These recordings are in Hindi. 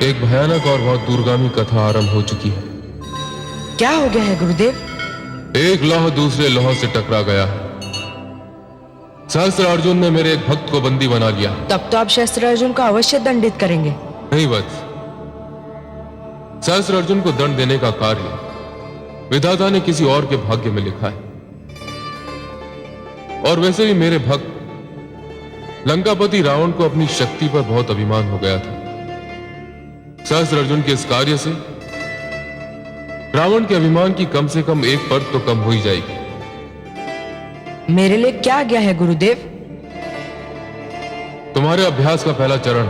एक भयानक और बहुत दूरगामी कथा आरंभ हो चुकी है। क्या हो गया है गुरुदेव? एक लौह दूसरे लौह से टकरा गया। सहस्त्र अर्जुन ने मेरे एक भक्त को बंदी बना लिया। तब तो आप शस्त्र अर्जुन को अवश्य दंडित करेंगे। नहीं वत्स, सहस्त्र अर्जुन को दंड देने का कार्य विधाता ने किसी और के भाग्य में लिखा है। और वैसे भी मेरे भक्त लंकापति रावण को अपनी शक्ति पर बहुत अभिमान हो गया था। सहस्त्र अर्जुन के इस कार्य से रावण के अभिमान की कम से कम एक परत तो कम हो ही जाएगी। मेरे लिए क्या आज्ञा है गुरुदेव? तुम्हारे अभ्यास का पहला चरण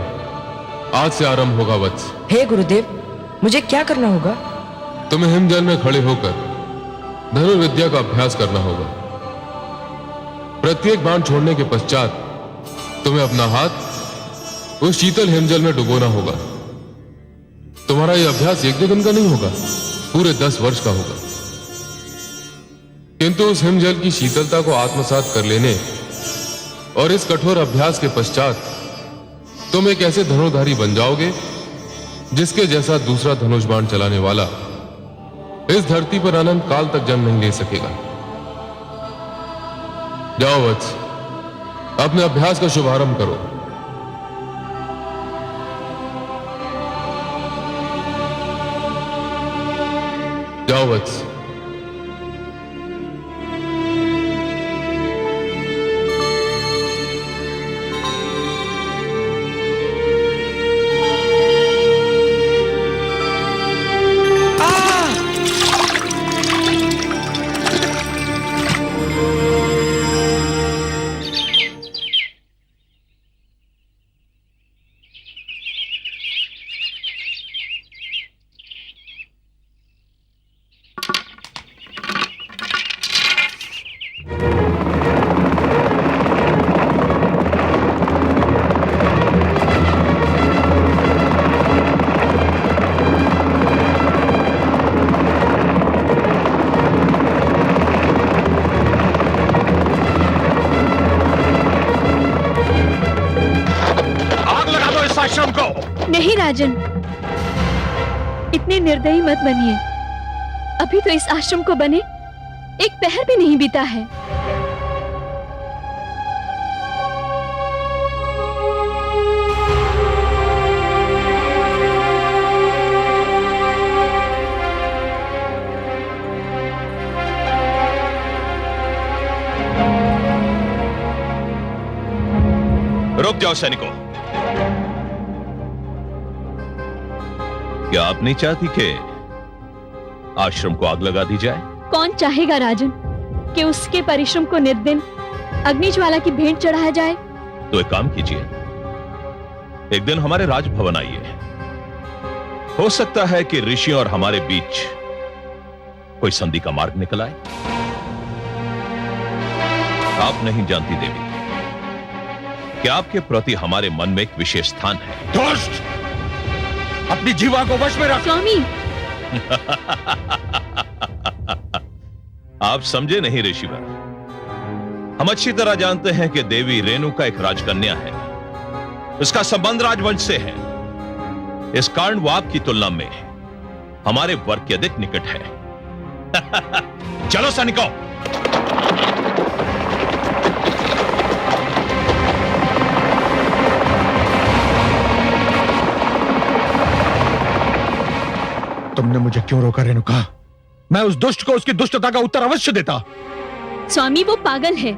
आज से आरंभ होगा वत्स। हे गुरुदेव, मुझे क्या करना होगा? तुम्हें हिमजल में खड़े होकर धनुर्विद्या का अभ्यास करना होगा। प्रत्येक बाण छोड़ने के पश्चात तुम्हें अपना हाथ उस शीतल हिमजल में डुबोना होगा। तुम्हारा यह अभ्यास एक दो दिन का नहीं होगा, पूरे 10 वर्ष का होगा। किंतु उस हिमजल की शीतलता को आत्मसात कर लेने और इस कठोर अभ्यास के पश्चात तुम एक ऐसे धनुर्धारी बन जाओगे जिसके जैसा दूसरा धनुष बाण चलाने वाला इस धरती पर अनंत काल तक जन्म नहीं ले सकेगा। जाओ वत्स, अपने अभ्यास का शुभारंभ करो। जाओ वत्स। नहीं राजन, इतने निर्दयी मत बनिए। अभी तो इस आश्रम को बने एक पहर भी नहीं बीता है। रुक जाओ सैनिकों। क्या आप नहीं चाहती कि आश्रम को आग लगा दी जाए? कौन चाहेगा राजन कि उसके परिश्रम को निर्दिन अग्निज्वाला की भेंट चढ़ाया जाए? तो एक काम कीजिए, एक दिन हमारे राजभवन आइए। हो सकता है कि ऋषि और हमारे बीच कोई संधि का मार्ग निकल आए। आप नहीं जानती देवी कि आपके प्रति हमारे मन में एक विशेष स्थान है। दुष्ट! अपनी जीवा को वश में रख। स्वामी, आप समझे नहीं ऋषिवर। हम अच्छी तरह जानते हैं कि देवी रेणुका एक राजकन्या है। उसका संबंध राजवंश से है। इस कारण वो आपकी तुलना में हमारे वर्ग के अधिक निकट है। चलो सैनिकों। तुमने मुझे क्यों रोका रेणुका? मैं उस दुष्ट को उसकी दुष्टता का उत्तर अवश्य देता। स्वामी वो पागल है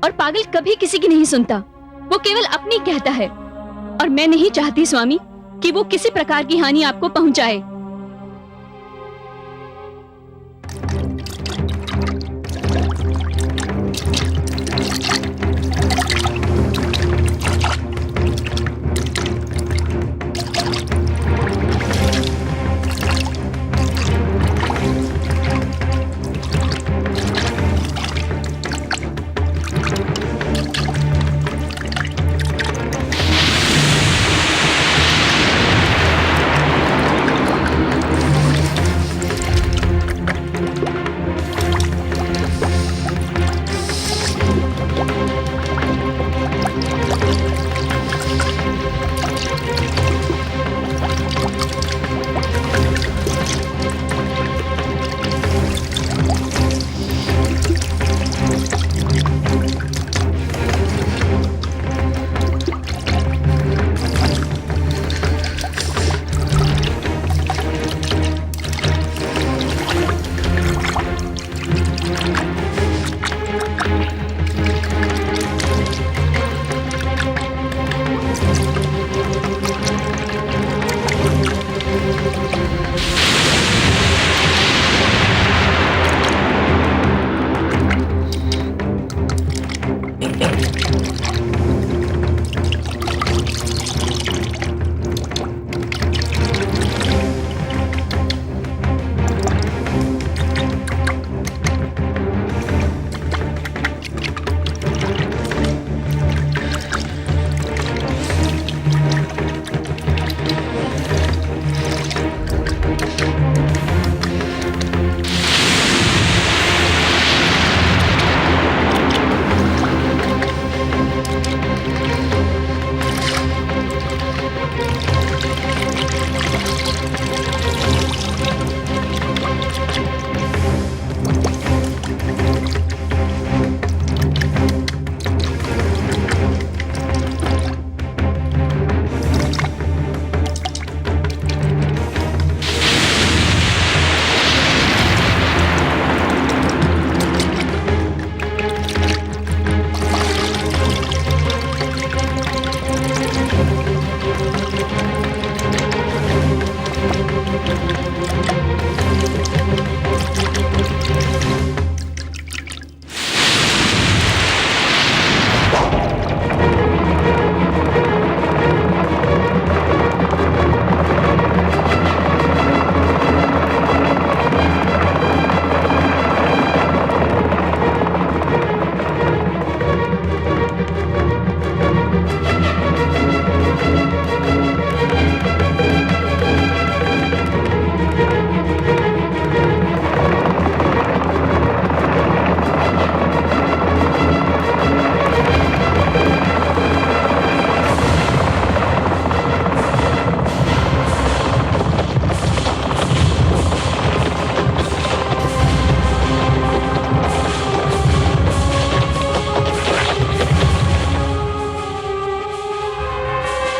और पागल कभी किसी की नहीं सुनता। वो केवल अपनी कहता है और मैं नहीं चाहती स्वामी कि वो किसी प्रकार की हानि आपको पहुंचाए।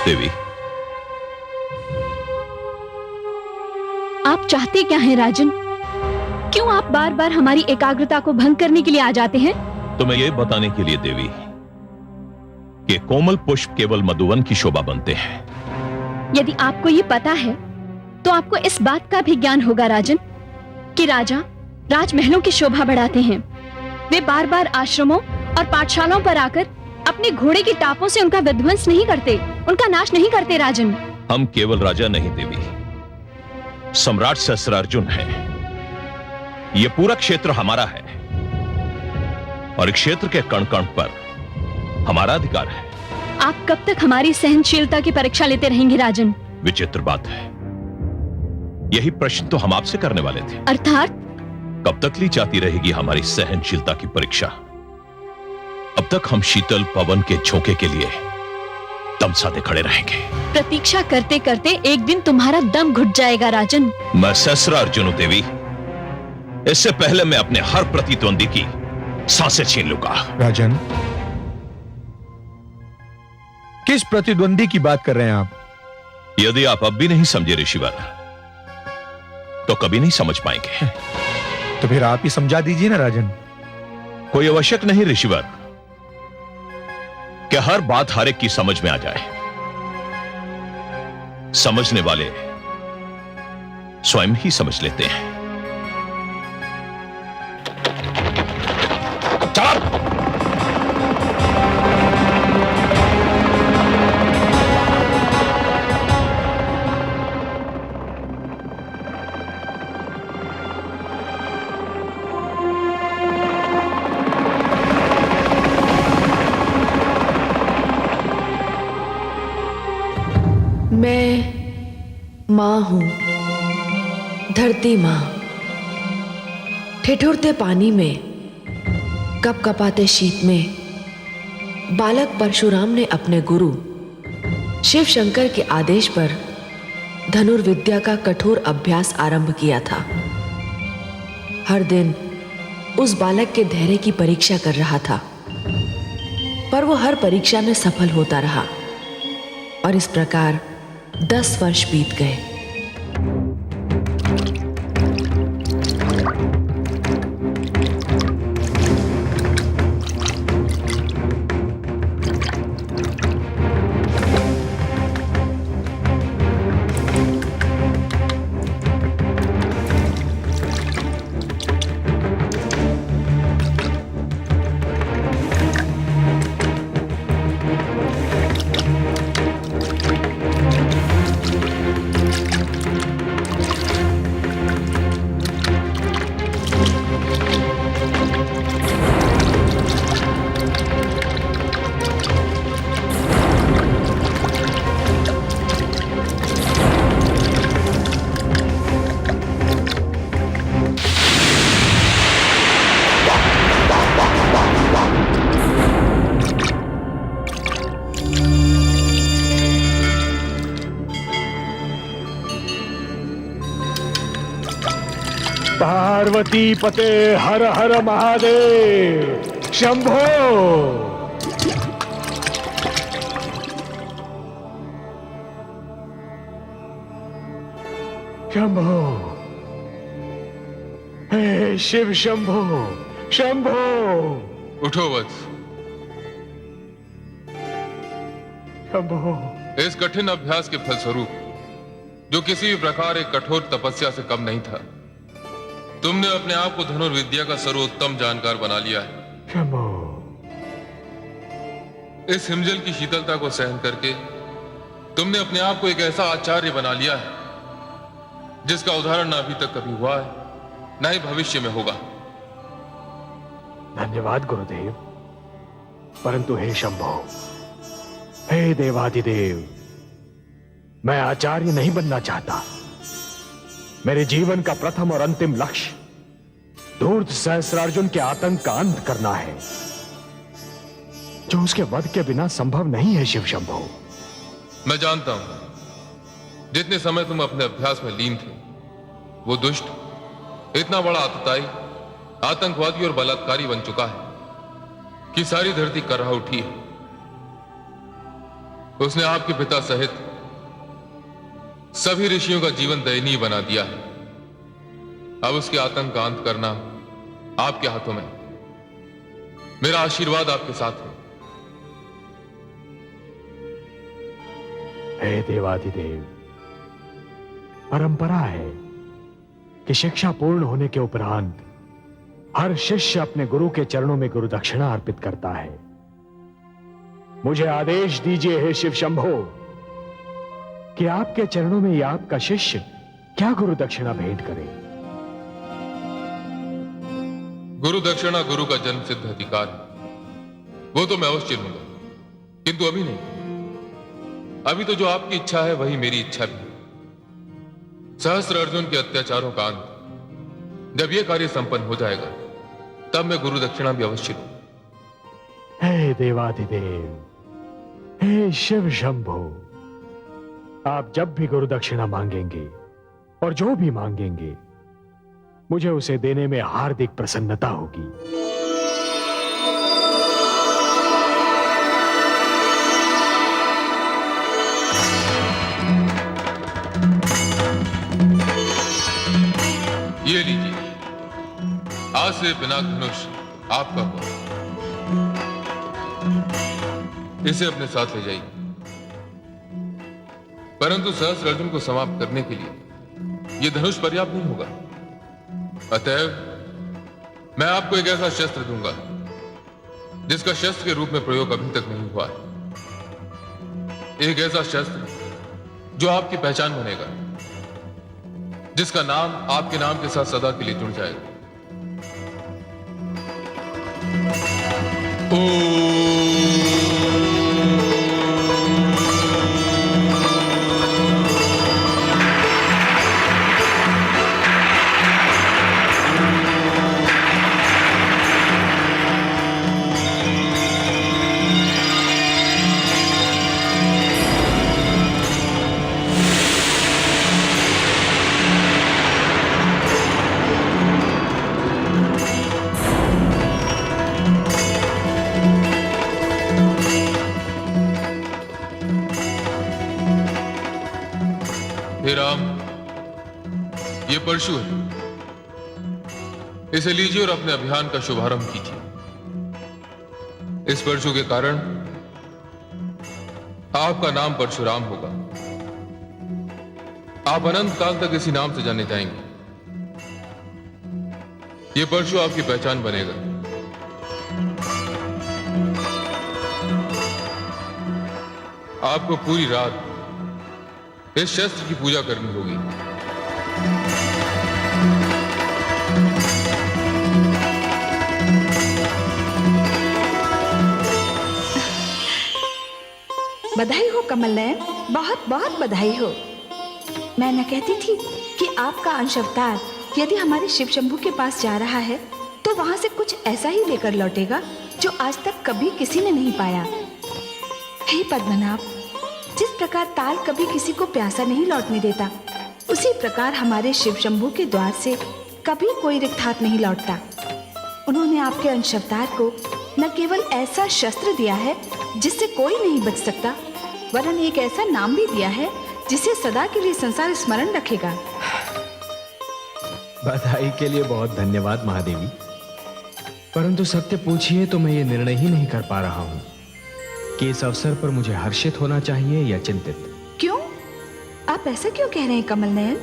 देवी, आप चाहते क्या हैं राजन? क्यों आप बार बार हमारी एकाग्रता को भंग करने के लिए आ जाते हैं? तुम्हें यह बताने के लिए देवी कि कोमल पुष्प केवल मधुवन की शोभा बनते हैं। यदि आपको ये पता है तो आपको इस बात का भी ज्ञान होगा राजन कि राजा राजमहलों की शोभा बढ़ाते हैं। वे बार बार आश्रमों और पाठशालाओं पर आकर अपने घोड़े की टापों से उनका विध्वंस नहीं करते, उनका नाश नहीं करते राजन। हम केवल राजा नहीं देवी, सम्राट सहस्त्रार्जुन है। यह पूरा क्षेत्र हमारा है और इस क्षेत्र के कण कण पर हमारा अधिकार है। आप कब तक हमारी सहनशीलता की परीक्षा लेते रहेंगे राजन? विचित्र बात है, यही प्रश्न तो हम आपसे करने वाले थे। अर्थात कब तक ली जाती रहेगी हमारी सहनशीलता की परीक्षा? अब तक हम शीतल पवन के झोंके के लिए दम साधे खड़े रहेंगे। प्रतीक्षा करते करते एक दिन तुम्हारा दम घुट जाएगा राजन। मैं सहस्त्रार्जुन हूं देवी, इससे पहले मैं अपने हर प्रतिद्वंदी की सांसें छीन लूंगा। राजन, किस प्रतिद्वंदी की बात कर रहे हैं आप? यदि आप अब भी नहीं समझे ऋषिवर, तो कभी नहीं समझ पाएंगे। तो फिर आप ही समझा दीजिए ना राजन। कोई आवश्यक नहीं ऋषिवर कि हर बात हर एक की समझ में आ जाए। समझने वाले स्वयं ही समझ लेते हैं। चल! मैं माँ हूँ, धरती माँ। ठिठुरते पानी में, कपकपाते शीत में बालक परशुराम ने अपने गुरु शिव शंकर के आदेश पर धनुर्विद्या का कठोर अभ्यास आरंभ किया था। हर दिन उस बालक के धैर्य की परीक्षा कर रहा था, पर वो हर परीक्षा में सफल होता रहा और इस प्रकार 10 वर्ष बीत गए। पार्वती पते हर हर महादेव शंभो। शंभो, हे शिव शंभो, शंभो। उठो वत्स। शंभो, इस कठिन अभ्यास के फलस्वरूप, जो किसी भी प्रकार एक कठोर तपस्या से कम नहीं था, तुमने अपने आप को धनुर्विद्या का सर्वोत्तम जानकार बना लिया है। शंभो। इस हिमजल की शीतलता को सहन करके तुमने अपने आप को एक ऐसा आचार्य बना लिया है जिसका उदाहरण ना अभी तक कभी हुआ है, ना ही भविष्य में होगा। धन्यवाद गुरुदेव। परंतु हे शंभो, हे देवाधिदेव, मैं आचार्य नहीं बनना चाहता। मेरे जीवन का प्रथम और अंतिम लक्ष्य धूर्त सहस्त्रार्जुन के आतंक का अंत करना है, जो उसके वध के बिना संभव नहीं है। शिव शंभो, मैं जानता हूं जितने समय तुम अपने अभ्यास में लीन थे, वो दुष्ट इतना बड़ा आतताई, आतंकवादी और बलात्कारी बन चुका है कि सारी धरती कर रहा उठी है। उसने आपके पिता सहित सभी ऋषियों का जीवन दयनीय बना दिया है। अब उसके आतंक का अंत करना आपके हाथों में है। मेरा आशीर्वाद आपके साथ है। हे देवाधिदेव, परंपरा है कि शिक्षा पूर्ण होने के उपरांत हर शिष्य अपने गुरु के चरणों में गुरु दक्षिणा अर्पित करता है। मुझे आदेश दीजिए हे शिव शंभो कि आपके चरणों में यह आपका शिष्य क्या गुरु दक्षिणा भेंट करे। गुरु दक्षिणा गुरु का जन्म सिद्ध अधिकार है, वो तो मैं अवश्य लूंगा, किंतु अभी नहीं। अभी तो जो आपकी इच्छा है वही मेरी इच्छा भी है। सहस्त्र अर्जुन के अत्याचारों का अंत जब यह कार्य संपन्न हो जाएगा तब मैं गुरु दक्षिणा भी अवश्य लूंगा। हे देवाधिदेव, हे शिव शंभो, आप जब भी गुरु दक्षिणा मांगेंगे और जो भी मांगेंगे मुझे उसे देने में हार्दिक प्रसन्नता होगी। ये लीजिए, आज से पिनाक धनुष आपका हुआ। इसे अपने साथ ले जाइए, परंतु सहस्त्र अर्जुन को समाप्त करने के लिए यह धनुष पर्याप्त नहीं होगा। अतएव मैं आपको एक ऐसा शस्त्र दूंगा जिसका शस्त्र के रूप में प्रयोग अभी तक नहीं हुआ है। एक ऐसा शस्त्र जो आपकी पहचान बनेगा, जिसका नाम आपके नाम के साथ सदा के लिए जुड़ जाएगा। हे राम, ये परशु है, इसे लीजिए और अपने अभियान का शुभारंभ कीजिए। इस परशु के कारण आपका नाम परशुराम होगा। आप अनंत काल तक इसी नाम से जाने जाएंगे। ये परशु आपकी पहचान बनेगा। आपको पूरी रात इस शस्त्र की पूजा करनी होगी। बधाई हो कमल नयन, बहुत बहुत बधाई हो। मैं न कहती थी कि आपका अंश अवतार यदि हमारे शिव शंभू के पास जा रहा है तो वहां से कुछ ऐसा ही लेकर लौटेगा जो आज तक कभी किसी ने नहीं पाया। हे पद्मनाभ, जिस प्रकार ताल कभी किसी को प्यासा नहीं लौटने देता, उसी प्रकार हमारे शिव शंभू के द्वार से कभी कोई रिक्त हाथ नहीं लौटता। उन्होंने आपके अंश अवतार को न केवल ऐसा शस्त्र दिया है जिससे कोई नहीं बच सकता, वरन एक ऐसा नाम भी दिया है जिसे सदा के लिए संसार स्मरण रखेगा। बधाई के लिए बहुत धन्यवाद महादेवी, परंतु सत्य पूछिए तो मैं ये निर्णय ही नहीं कर पा रहा हूं कि इस अवसर पर मुझे हर्षित होना चाहिए या चिंतित। क्यों? आप ऐसा क्यों कह रहे हैं कमल नयन?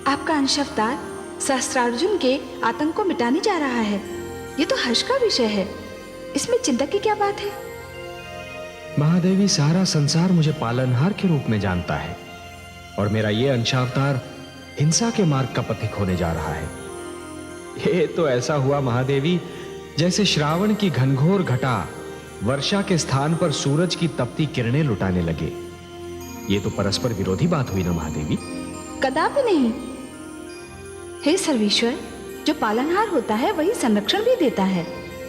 आपका अंश अवतार सहस्त्रार्जुन के आतंक को मिटाने जा रहा है, ये तो हर्ष का विषय है। इसमें चिंता की क्या बात है? महादेवी, सारा संसार मुझे पालनहार के रूप में जानता है और मेरा ये अंशावतार हिंसा के मार्ग का पथिक होने जा रहा है। ये तो ऐसा हुआ महादेवी जैसे श्रावण की घनघोर घटा वर्षा के स्थान पर सूरज की तपती किरणें लुटाने लगे। ये तो परस्पर विरोधी बात हुई ना महादेवी? कदापि नहीं। हे सर्वेश्वर, जो पालनहार होता है वही संरक्षण भी देता है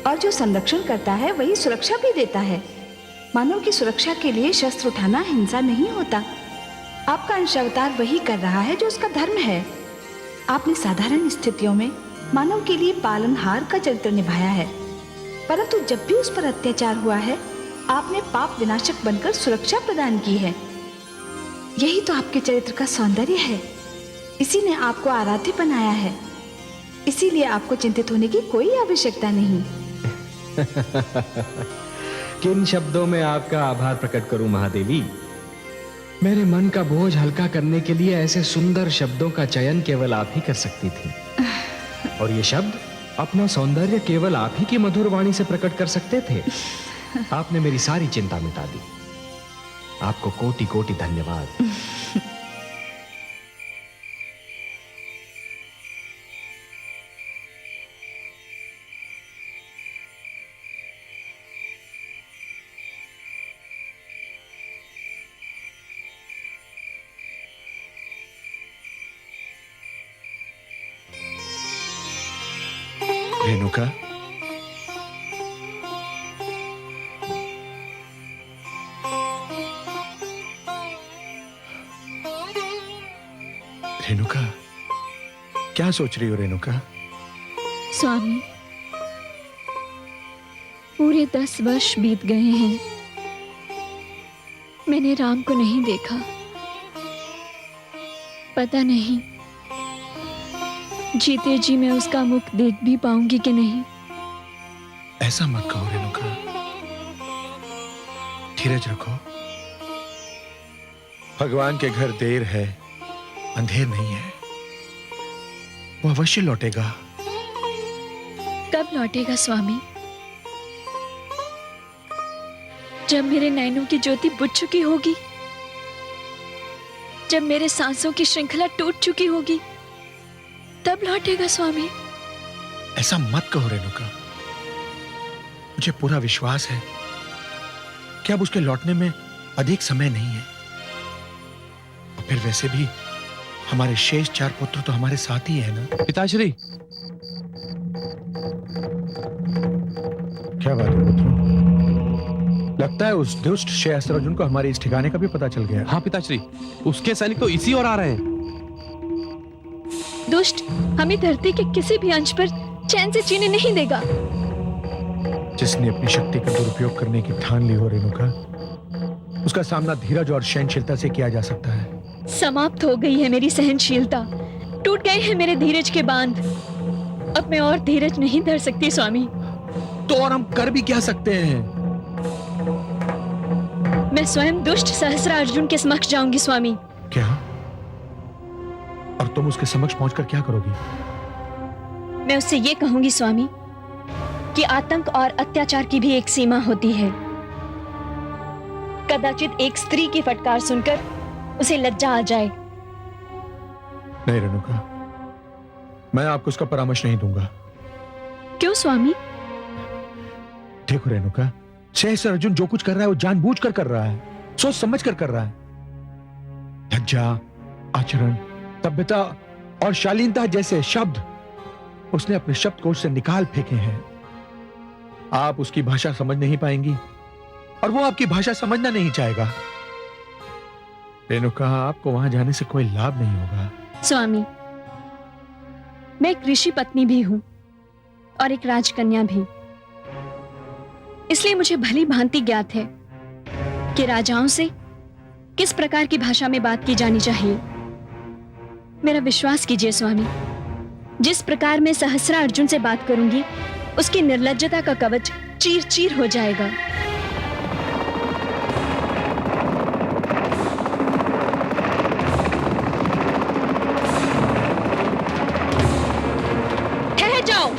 और जो संरक्षण करता है वही सुरक्षा भी देता है। मानव की सुरक्षा के लिए शस्त्र उठाना हिंसा नहीं होता। आपका अंशावतार वही कर रहा है जो उसका धर्म है। आपने साधारण स्थितियों में मानव के लिए पालनहार का चरित्र निभाया है, परंतु जब भी उस पर अत्याचार हुआ है आपने पाप विनाशक बनकर सुरक्षा प्रदान की है। यही तो आपके चरित्र का सौंदर्य है। इसी ने आपको आराध्य बनाया है। इसीलिए आपको चिंतित होने की कोई आवश्यकता नहीं। किन शब्दों में आपका आभार प्रकट करूं महादेवी। मेरे मन का बोझ हल्का करने के लिए ऐसे सुंदर शब्दों का चयन केवल आप ही कर सकती थी, और ये शब्द अपना सौंदर्य केवल आप ही की मधुर वाणी से प्रकट कर सकते थे। आपने मेरी सारी चिंता मिटा दी। आपको कोटि कोटि धन्यवाद। रेणुका, रेणुका, क्या सोच रही हो रेणुका? स्वामी, पूरे 10 वर्ष बीत गए हैं, मैंने राम को नहीं देखा। पता नहीं जीते जी मैं उसका मुख देख भी पाऊंगी कि नहीं। ऐसा मत कहो रेणुका, धीरज रखो। भगवान के घर देर है, अंधेर नहीं है। वो अवश्य लौटेगा। कब लौटेगा स्वामी? जब मेरे नैनों की ज्योति बुझ चुकी होगी, जब मेरे सांसों की श्रृंखला टूट चुकी होगी, तब लौटेगा स्वामी। ऐसा मत कहो रेणुका, मुझे पूरा विश्वास है कि अब उसके लौटने में अधिक समय नहीं है। और फिर वैसे भी हमारे शेष 4 पुत्र तो हमारे साथ ही है ना। पिताश्री, क्या बात है पुत्रों? लगता है उस दुष्ट सहस्त्रार्जुन को हमारे इस ठिकाने का भी पता चल गया। हाँ पिताश्री, उसके सैनिक तो इसी ओर आ रहे हैं। दुष्ट हमें धरती के किसी भी अंश पर चैन से जीने नहीं देगा। जिसने अपनी शक्ति का दुरुपयोग करने की ठान ली हो रेणुका, उसका सामना धीरज और सहनशीलता से किया जा सकता है। समाप्त हो गई है मेरी सहनशीलता, टूट गए हैं मेरे धीरज के बांध। अब मैं और धीरज नहीं धर सकती स्वामी। तो और हम कर भी क्या सकते हैं? मैं स्वयं दुष्ट सहस्त्रार्जुन के समक्ष जाऊंगी स्वामी। क्या? और तुम उसके समक्ष पहुंचकर क्या करोगी? मैं उससे ये कहूंगी स्वामी कि आतंक और अत्याचार की भी एक सीमा होती है। कदाचित एक स्त्री की फटकार सुनकर उसे लज्जा आ जाए। नहीं रेणुका, मैं आपको उसका परामर्श नहीं दूंगा। क्यों स्वामी? देखो रेणुका, सहस्त्रार्जुन जो कुछ कर रहा है वो जानबूझकर कर रहा है, सोच समझ कर कर रहा है। लज्जा, आचरण, सभ्यता और शालीनता जैसे शब्द उसने अपने शब्दकोश से निकाल फेंके हैं। आप उसकी भाषा समझ नहीं पाएंगी और वो आपकी भाषा समझना नहीं चाहेगा। रेणुका, आपको वहां जाने से कोई लाभ नहीं होगा। स्वामी, मैं एक ऋषि पत्नी भी हूं और एक राजकन्या भी। इसलिए मुझे भली भांति ज्ञात है कि राजाओं से किस प्रकार की भाषा में बात की जानी चाहिए। मेरा विश्वास कीजिए स्वामी, जिस प्रकार मैं सहस्त्रार्जुन से बात करूंगी, उसकी निर्लज्जता का कवच चीर चीर हो जाएगा। ठहर जाओ।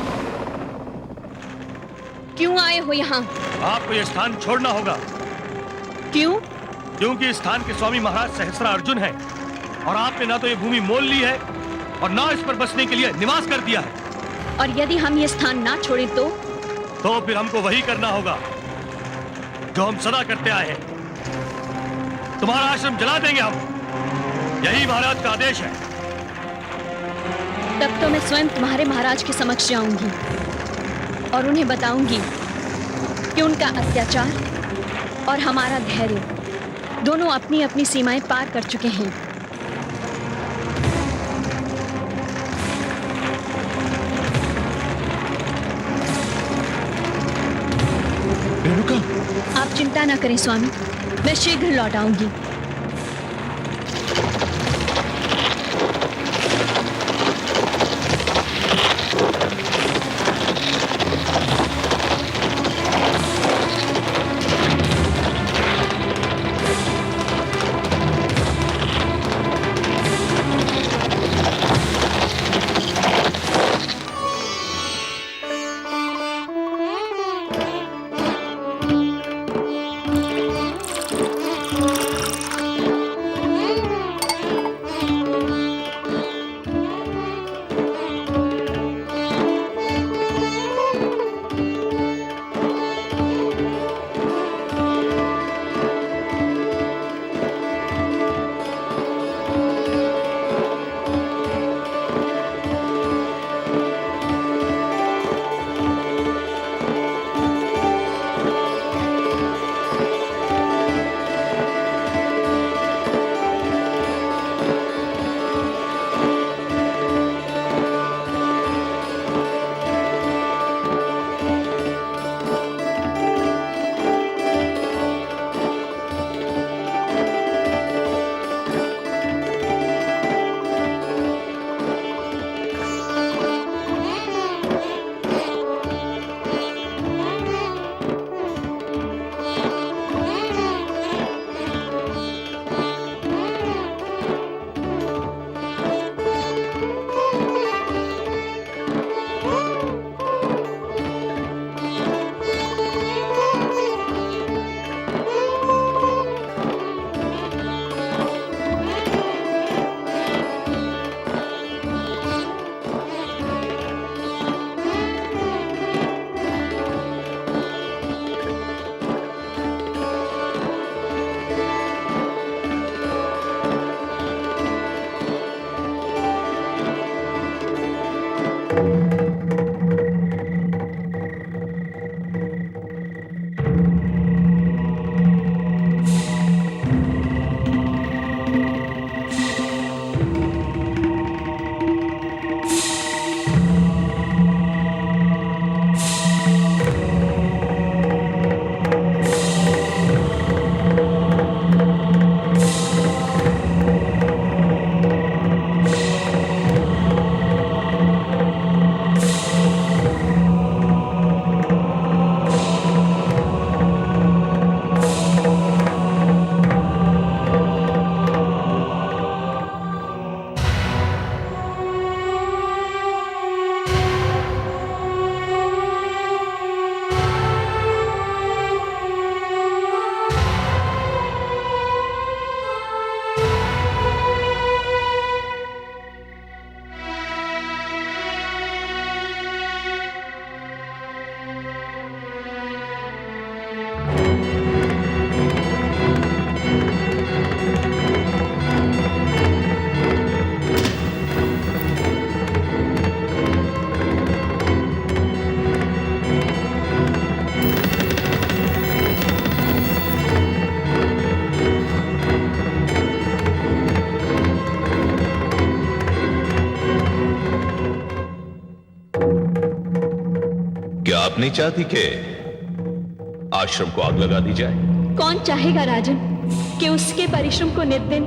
क्यों आए हो यहाँ? आपको यह स्थान छोड़ना होगा। क्यों? क्योंकि इस स्थान के स्वामी महाराज सहस्त्रार्जुन हैं और आपने ना तो ये भूमि मोल ली है और ना इस पर बसने के लिए निवास कर दिया है। और यदि हम ये स्थान ना छोड़े तो फिर हमको वही करना होगा जो हम सदा करते आए हैं। तुम्हारा आश्रम जला देंगे हम। यही महाराज का आदेश है। तब तो मैं स्वयं तुम्हारे महाराज के समक्ष जाऊंगी और उन्हें बताऊंगी कि उनका अत्याचार और हमारा धैर्य दोनों अपनी अपनी सीमाएं पार कर चुके हैं। रेणुका, आप चिंता ना करें स्वामी, मैं शीघ्र लौट आऊंगी। आप नहीं चाहती कि आश्रम को आग लगा दी जाए? कौन चाहेगा राजन कि उसके परिश्रम को नित दिन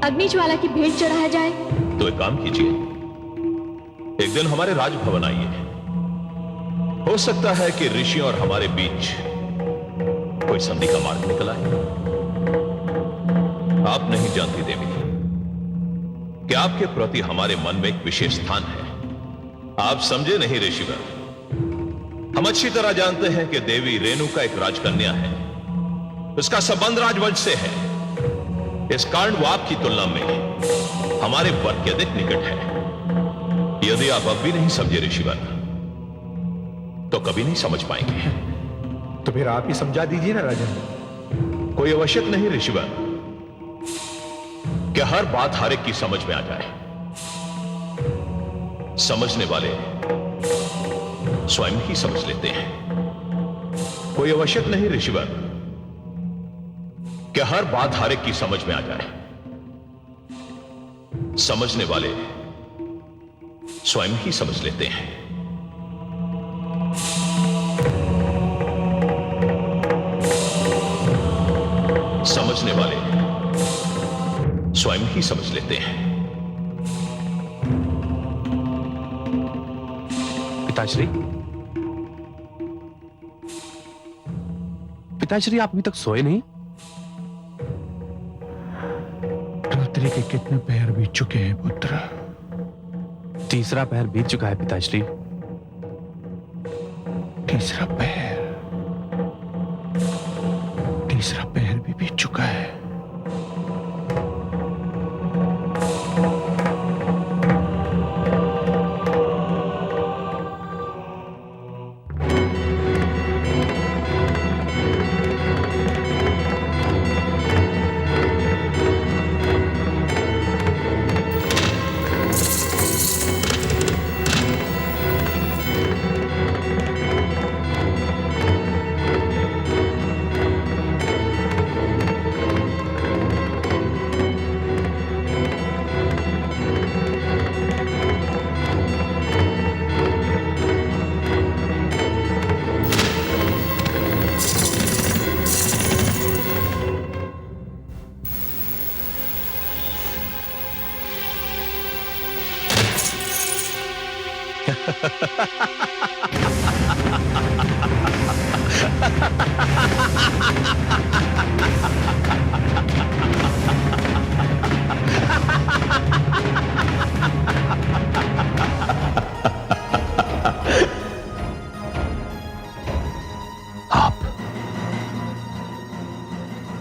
अग्निज्वाला की भेंट चढ़ाया जाए? तो एक काम कीजिए, एक दिन हमारे राजभवन आइए। हो सकता है कि ऋषि और हमारे बीच कोई संधि का मार्ग निकला है। आप नहीं जानती देवी कि आपके प्रति हमारे मन में एक विशेष स्थान है। आप समझे नहीं ऋषिवर। हम अच्छी तरह जानते हैं कि देवी रेणुका एक राजकन्या है। उसका संबंध राजवंश से है। इस कारण वो आपकी तुलना में हमारे वर्ग के अधिक निकट है। यदि आप अब भी नहीं समझे ऋषिवर, तो कभी नहीं समझ पाएंगे। तो फिर आप ही समझा दीजिए ना राजन। कोई आवश्यक नहीं ऋषिवर कि हर बात हर एक की समझ में आ जाए। समझने वाले स्वयं ही समझ लेते हैं। कोई आवश्यक नहीं ऋषिवर कि हर बात हर एक की समझ में आ जाए। समझने वाले स्वयं ही समझ लेते हैं। समझने वाले स्वयं ही समझ लेते हैं। पिताश्री, पिताश्री आप अभी तक सोए नहीं? रुद्री के कितने पैर बीत चुके हैं पुत्र? तीसरा पहर बीत चुका है पिताश्री। तीसरा पहर भी बीत चुका है।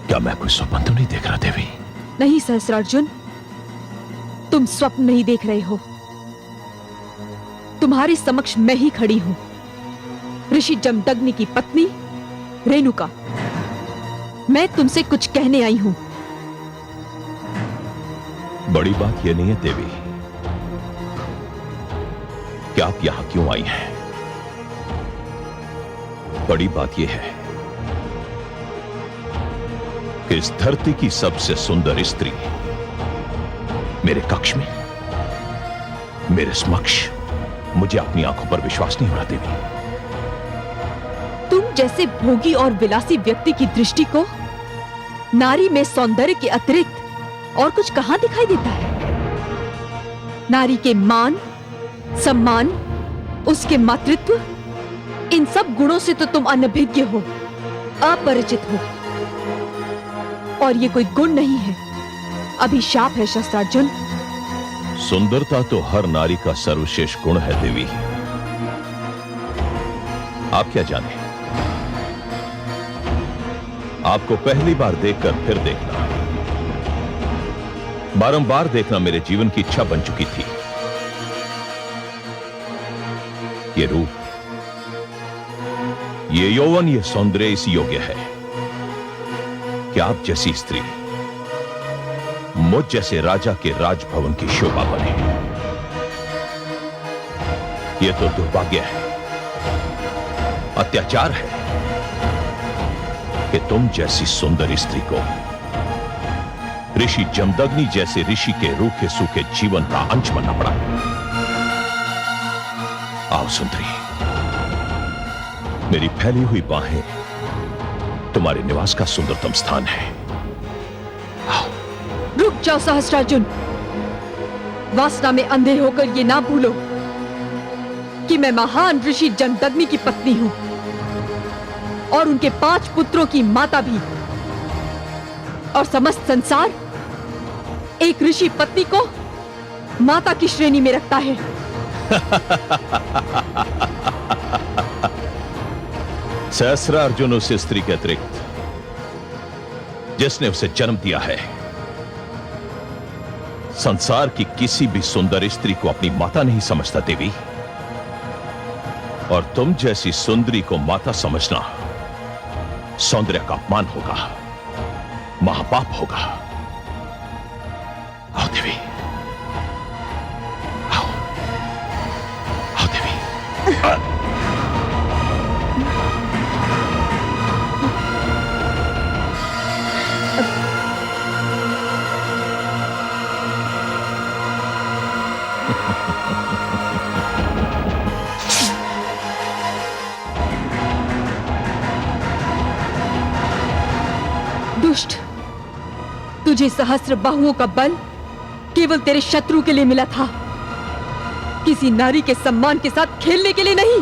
क्या मैं कोई स्वप्न तो नहीं देख रहा देवी? नहीं सहस्त्रार्जुन, तुम स्वप्न नहीं देख रहे हो। तुम्हारे समक्ष मैं ही खड़ी हूं, ऋषि जमदग्नि की पत्नी रेणुका। मैं तुमसे कुछ कहने आई हूं। बड़ी बात यह नहीं है देवी कि आप यहां क्यों आई हैं। बड़ी बात यह है कि इस धरती की सबसे सुंदर स्त्री मेरे कक्ष में, मेरे समक्ष, मुझे अपनी आंखों पर विश्वास नहीं हो रहा देवी। तुम जैसे भोगी और विलासी व्यक्ति की दृष्टि को नारी में सौंदर्य के अतिरिक्त और कुछ कहां दिखाई देता है? नारी के मान, सम्मान, उसके मातृत्व, इन सब गुणों से तो तुम अनभिज्ञ हो, अपरिचित हो। और ये कोई गुण नहीं है, अभिशाप है सहस्त्रार्जुन। सुंदरता तो हर नारी का सर्वश्रेष्ठ गुण है देवी। आप क्या जाने, आपको पहली बार देखकर फिर देखना, बारंबार देखना मेरे जीवन की इच्छा बन चुकी थी। ये रूप, ये यौवन, ये सौंदर्य इस योग्य है कि आप जैसी स्त्री मुझ जैसे राजा के राजभवन की शोभा बने। यह तो दुर्भाग्य है, अत्याचार है कि तुम जैसी सुंदर स्त्री को ऋषि जमदग्नि जैसे ऋषि के रूखे सूखे जीवन का अंश बनना पड़ा। आओ सुंदरी, मेरी फैली हुई बाहें तुम्हारे निवास का सुंदरतम स्थान है। रुक जाओ सहस्त्रार्जुन, वासना में अंधे होकर ये ना भूलो कि मैं महान ऋषि जमदग्नि की पत्नी हूं और उनके 5 पुत्रों की माता भी। और समस्त संसार एक ऋषि पत्नी को माता की श्रेणी में रखता है। सहस्त्रार्जुन उस स्त्री के अतिरिक्त जिसने उसे जन्म दिया है, संसार की किसी भी सुंदर स्त्री को अपनी माता नहीं समझता देवी। और तुम जैसी सुंदरी को माता समझना सौंदर्य का अपमान होगा, महापाप होगा। आओ देवी, आओ, आओ देवी। दुष्ट, तुझे सहस्त्र बाहुओं का बल केवल तेरे शत्रु के लिए मिला था, किसी नारी के सम्मान के साथ खेलने के लिए नहीं।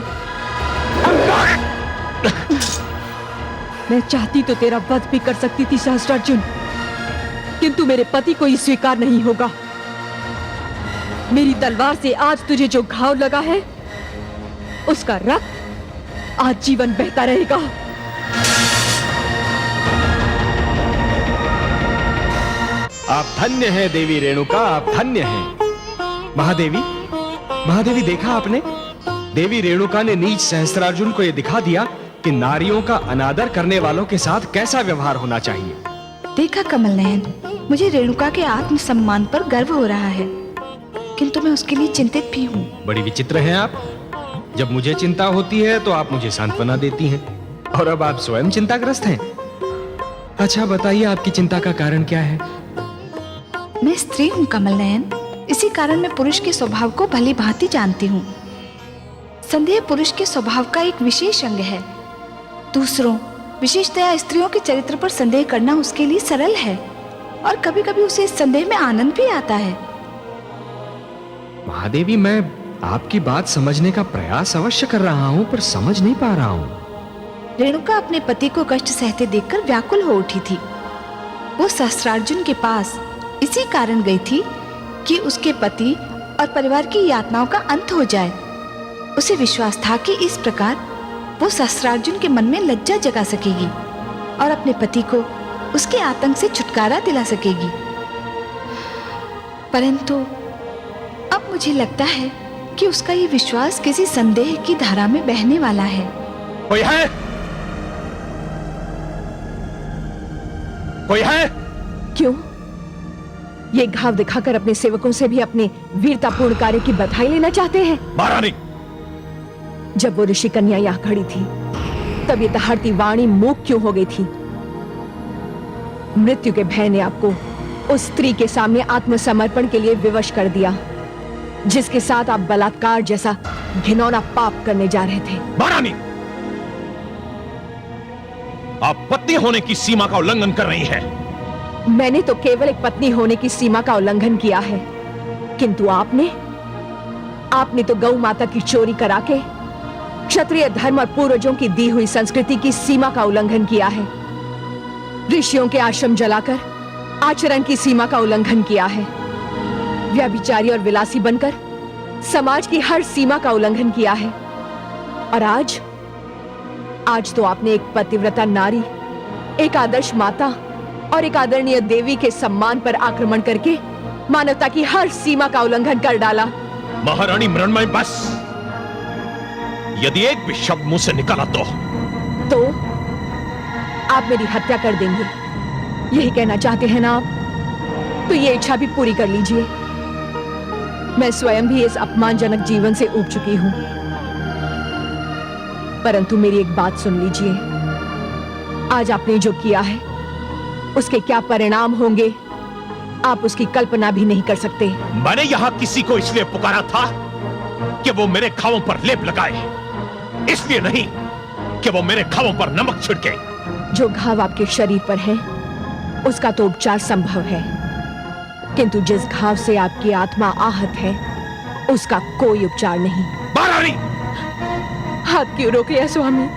मैं चाहती तो तेरा वध भी कर सकती थी सहस्त्रार्जुन, किंतु मेरे पति को ये स्वीकार नहीं होगा। मेरी तलवार से आज तुझे जो घाव लगा है, उसका रक्त आज जीवन बहता रहेगा। आप धन्य हैं देवी रेणुका, आप धन्य हैं। महादेवी देखा आपने, देवी रेणुका ने नीच सहस्त्रार्जुन को यह दिखा दिया कि नारियों का अनादर करने वालों के साथ कैसा व्यवहार होना चाहिए। देखा कमल नयन, मुझे रेणुका के आत्मसम्मान पर गर्व हो रहा है, किंतु मैं उसके लिए चिंतित भी हूँ। बड़ी विचित्र हैं आप। जब मुझे चिंता होती है तो आप मुझे सांत्वना देती हैं, और अब आप स्वयं चिंताग्रस्त हैं। अच्छा बताइए, आपकी चिंता का कारण क्या है? मैं स्त्री हूँ कमल नयन, इसी कारण मैं पुरुष के स्वभाव को भली भांति जानती हूँ। संदेह पुरुष के स्वभाव का एक विशेष अंग है। दूसरों, विशेषतया स्त्रियों के चरित्र पर संदेह करना उसके लिए सरल है, और कभी कभी उसे इस संदेह में आनंद भी आता है। महादेवी, मैं आपकी बात समझने का प्रयास अवश्य कर रहा हूँ, पर समझ नहीं पा रहा हूँ। रेणुका अपने पति को कष्ट सहते देखकर व्याकुल हो उठी थी। वो सहस्त्रार्जुन के पास इसी कारण गई थी कि उसके पति और परिवार की यातनाओं का अंत हो जाए। उसे विश्वास था कि इस प्रकार वो सहस्त्रार्जुन के मन में लज्जा जगा सकेगी और अपने पति को उसके आतंक से छुटकारा दिला सकेगी। परंतु अब मुझे लगता है कि उसका ये विश्वास किसी संदेह की धारा में बहने वाला है। कोई है? कोई है? क्यों? ये घाव दिखाकर अपने सेवकों से भी अपने वीरतापूर्ण कार्य की बधाई लेना चाहते हैं? महारानी, जब वो ऋषि कन्या यहाँ खड़ी थी, तब ये तहरती वाणी मूक क्यों हो गई थी? मृत्यु के भय ने आपको उस स्त्री के सामने आत्मसमर्पण के लिए विवश कर दिया, जिसके साथ आप बलात्कार जैसा घिनौना पाप करने जा रहे थे। महारानी, आप पत्नी होने की सीमा का उल्लंघन कर रही हैं। मैंने तो केवल एक पत्नी होने की सीमा का उल्लंघन किया है, किंतु आपने तो गौ माता की चोरी करा के क्षत्रिय धर्म और पूर्वजों की दी हुई संस्कृति की सीमा का उल्लंघन किया है। ऋषियों के आश्रम जलाकर आचरण की सीमा का उल्लंघन किया है। व्यभिचारी और विलासी बनकर समाज की हर सीमा का उल्लंघन किया है। और आज तो आपने एक पतिव्रता नारी, एक आदर्श माता और एक आदरणीय देवी के सम्मान पर आक्रमण करके मानवता की हर सीमा का उल्लंघन कर डाला। महारानी मृण्मयी, बस। यदि एक भी शब्द मुंह से निकला तो आप मेरी हत्या कर देंगे, यही कहना चाहते हैं ना आप? तो ये इच्छा भी पूरी कर लीजिए। मैं स्वयं भी इस अपमानजनक जीवन से ऊब चुकी हूं, परंतु मेरी एक बात सुन लीजिए। आज आपने जो किया है, उसके क्या परिणाम होंगे, आप उसकी कल्पना भी नहीं कर सकते। मैंने यहां किसी को इसलिए पुकारा था कि वो मेरे घावों पर लेप लगाए, इसलिए नहीं कि वो मेरे घावों पर नमक छिड़के। जो घाव आपके शरीर पर है, उसका तो उपचार संभव है, किंतु जिस घाव से आपकी आत्मा आहत है, उसका कोई उपचार नहीं। महारानी, हाथ क्यों रोक लिया स्वामी?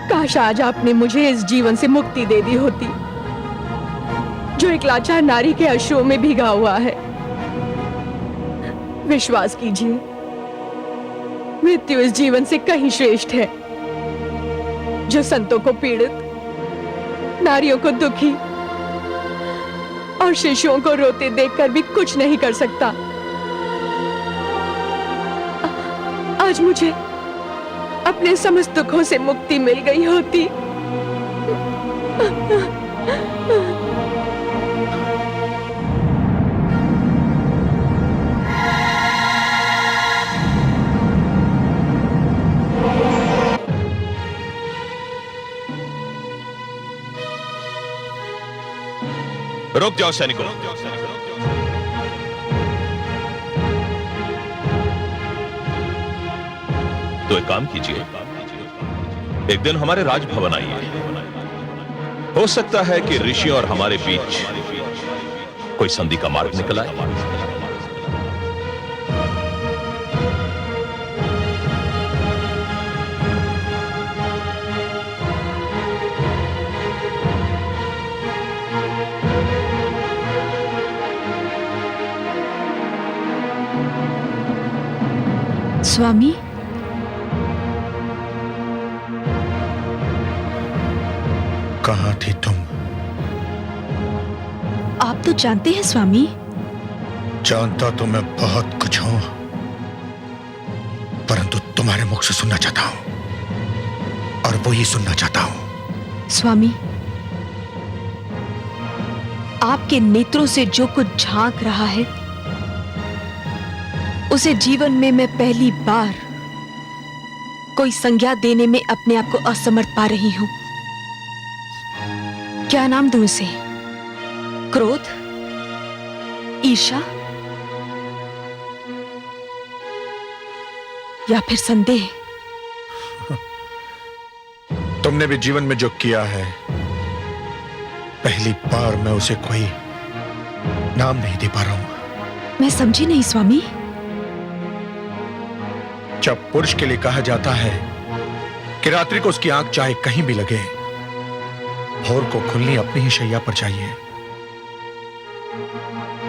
काश आज आपने मुझे इस जीवन से मुक्ति दे दी होती, जो एक लाचार नारी के अश्रुओं में भीगा हुआ है। विश्वास कीजिए, मृत्यु इस जीवन से कहीं श्रेष्ठ है, जो संतों को पीड़ित, नारियों को दुखी और शिशुओं को रोते देखकर भी कुछ नहीं कर सकता। आज मुझे अपने समस्त दुखों से मुक्ति मिल गई होती। रुक जाओ सैनिकों। तो एक काम कीजिए, एक दिन हमारे राजभवन आइए, हो सकता है कि ऋषि और हमारे बीच कोई संधि का मार्ग निकल आए। स्वामी, कहां थी तुम? आप तो जानते हैं स्वामी। जानता तो मैं बहुत कुछ हूं, परंतु तुम्हारे मुख से सुनना चाहता हूं, और वो ही सुनना चाहता हूं। स्वामी, आपके नेत्रों से जो कुछ झांक रहा है, उसे जीवन में मैं पहली बार कोई संज्ञा देने में अपने आप को असमर्थ पा रही हूं। क्या नाम दूं उसे? क्रोध, ईर्ष्या, या फिर संदेह? तुमने भी जीवन में जो किया है, पहली बार मैं उसे कोई नाम नहीं दे पा रहा हूं। मैं समझी नहीं स्वामी। जब पुरुष के लिए कहा जाता है कि रात्रि को उसकी आंख चाहे कहीं भी लगे, भोर को खुलनी अपनी ही शैया पर चाहिए,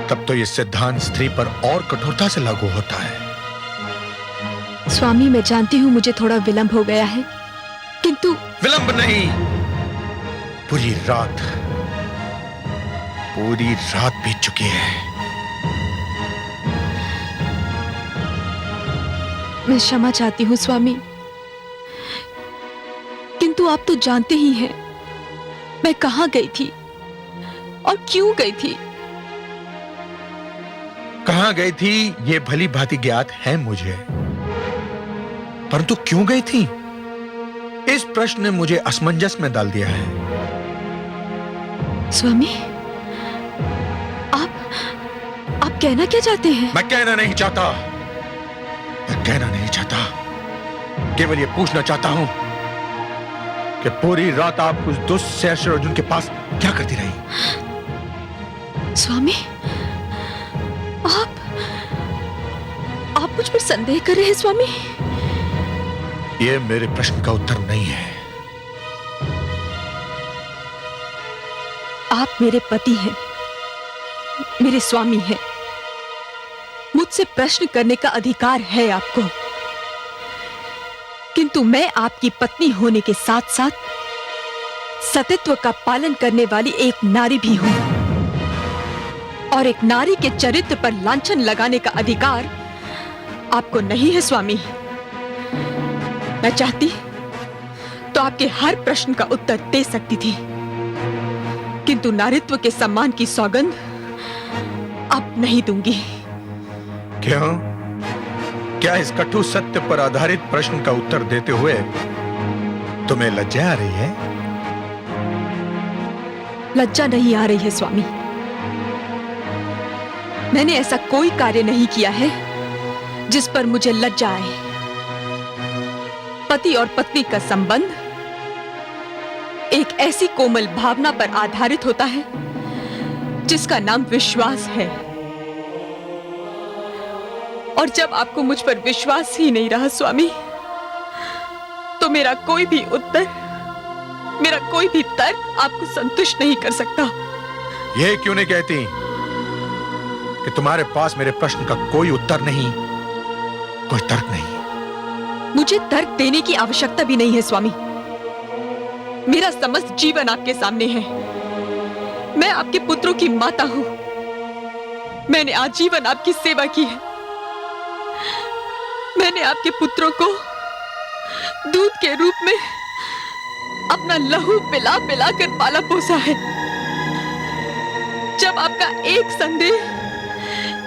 तब तो यह सिद्धांत स्त्री पर और कठोरता से लागू होता है। स्वामी, मैं जानती हूं मुझे थोड़ा विलंब हो गया है, किंतु विलंब नहीं, पूरी रात बीत चुकी है। मैं क्षमा चाहती हूं स्वामी, किंतु आप तो जानते ही हैं मैं कहां गई थी और क्यों गई थी। कहां गई थी यह भली भांति ज्ञात है मुझे, परंतु क्यों गई थी, इस प्रश्न ने मुझे असमंजस में डाल दिया है। स्वामी, आप कहना क्या चाहते हैं? मैं कहना नहीं चाहता, केवल ये पूछना चाहता हूं कि पूरी रात आप उस दुष्ट शेष अर्जुन के पास क्या करती रही? स्वामी, आप मुझ पर संदेह कर रहे हैं स्वामी? ये मेरे प्रश्न का उत्तर नहीं है। आप मेरे पति हैं, मेरे स्वामी हैं। मुझसे प्रश्न करने का अधिकार है आपको, किंतु मैं आपकी पत्नी होने के साथ साथ सतीत्व का पालन करने वाली एक नारी भी हूं, और एक नारी के चरित्र पर लांछन लगाने का अधिकार आपको नहीं है स्वामी। मैं चाहती तो आपके हर प्रश्न का उत्तर दे सकती थी, किंतु नारीत्व के सम्मान की सौगंध अब नहीं दूंगी। क्यों? क्या इस कटु सत्य पर आधारित प्रश्न का उत्तर देते हुए तुम्हें लज्जा आ रही है? लज्जा नहीं आ रही है स्वामी। मैंने ऐसा कोई कार्य नहीं किया है जिस पर मुझे लज्जा आए। पति और पत्नी का संबंध एक ऐसी कोमल भावना पर आधारित होता है जिसका नाम विश्वास है, और जब आपको मुझ पर विश्वास ही नहीं रहा स्वामी, तो मेरा कोई भी उत्तर, मेरा कोई भी तर्क आपको संतुष्ट नहीं कर सकता। यह क्यों नहीं कहती कि तुम्हारे पास मेरे प्रश्न का कोई उत्तर नहीं, कोई तर्क नहीं? मुझे तर्क देने की आवश्यकता भी नहीं है स्वामी। मेरा समस्त जीवन आपके सामने है। मैं आपके पुत्रों की माता हूं। मैंने आजीवन आपकी सेवा की है। मैंने आपके पुत्रों को दूध के रूप में अपना लहू पिला पिला कर पाला पोसा है। जब आपका एक संदेह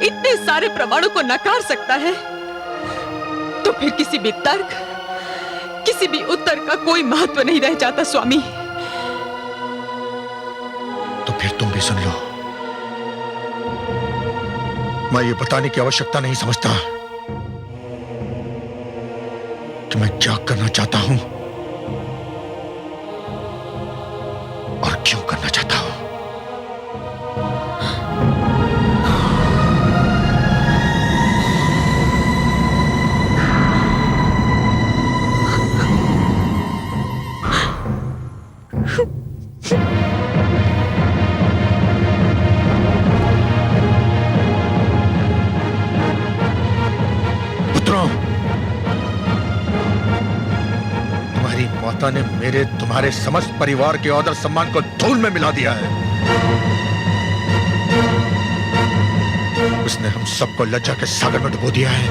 इतने सारे प्रमाणों को नकार सकता है, तो फिर किसी भी तर्क, किसी भी उत्तर का कोई महत्व नहीं रह जाता स्वामी। तो फिर तुम भी सुन लो। मैं ये बताने की आवश्यकता नहीं समझता कि मैं क्या करना चाहता हूं और क्यों। माता ने मेरे तुम्हारे समस्त परिवार के आदर सम्मान को धूल में मिला दिया है। उसने हम सबको लज्जा के सागर में डुबो दिया है।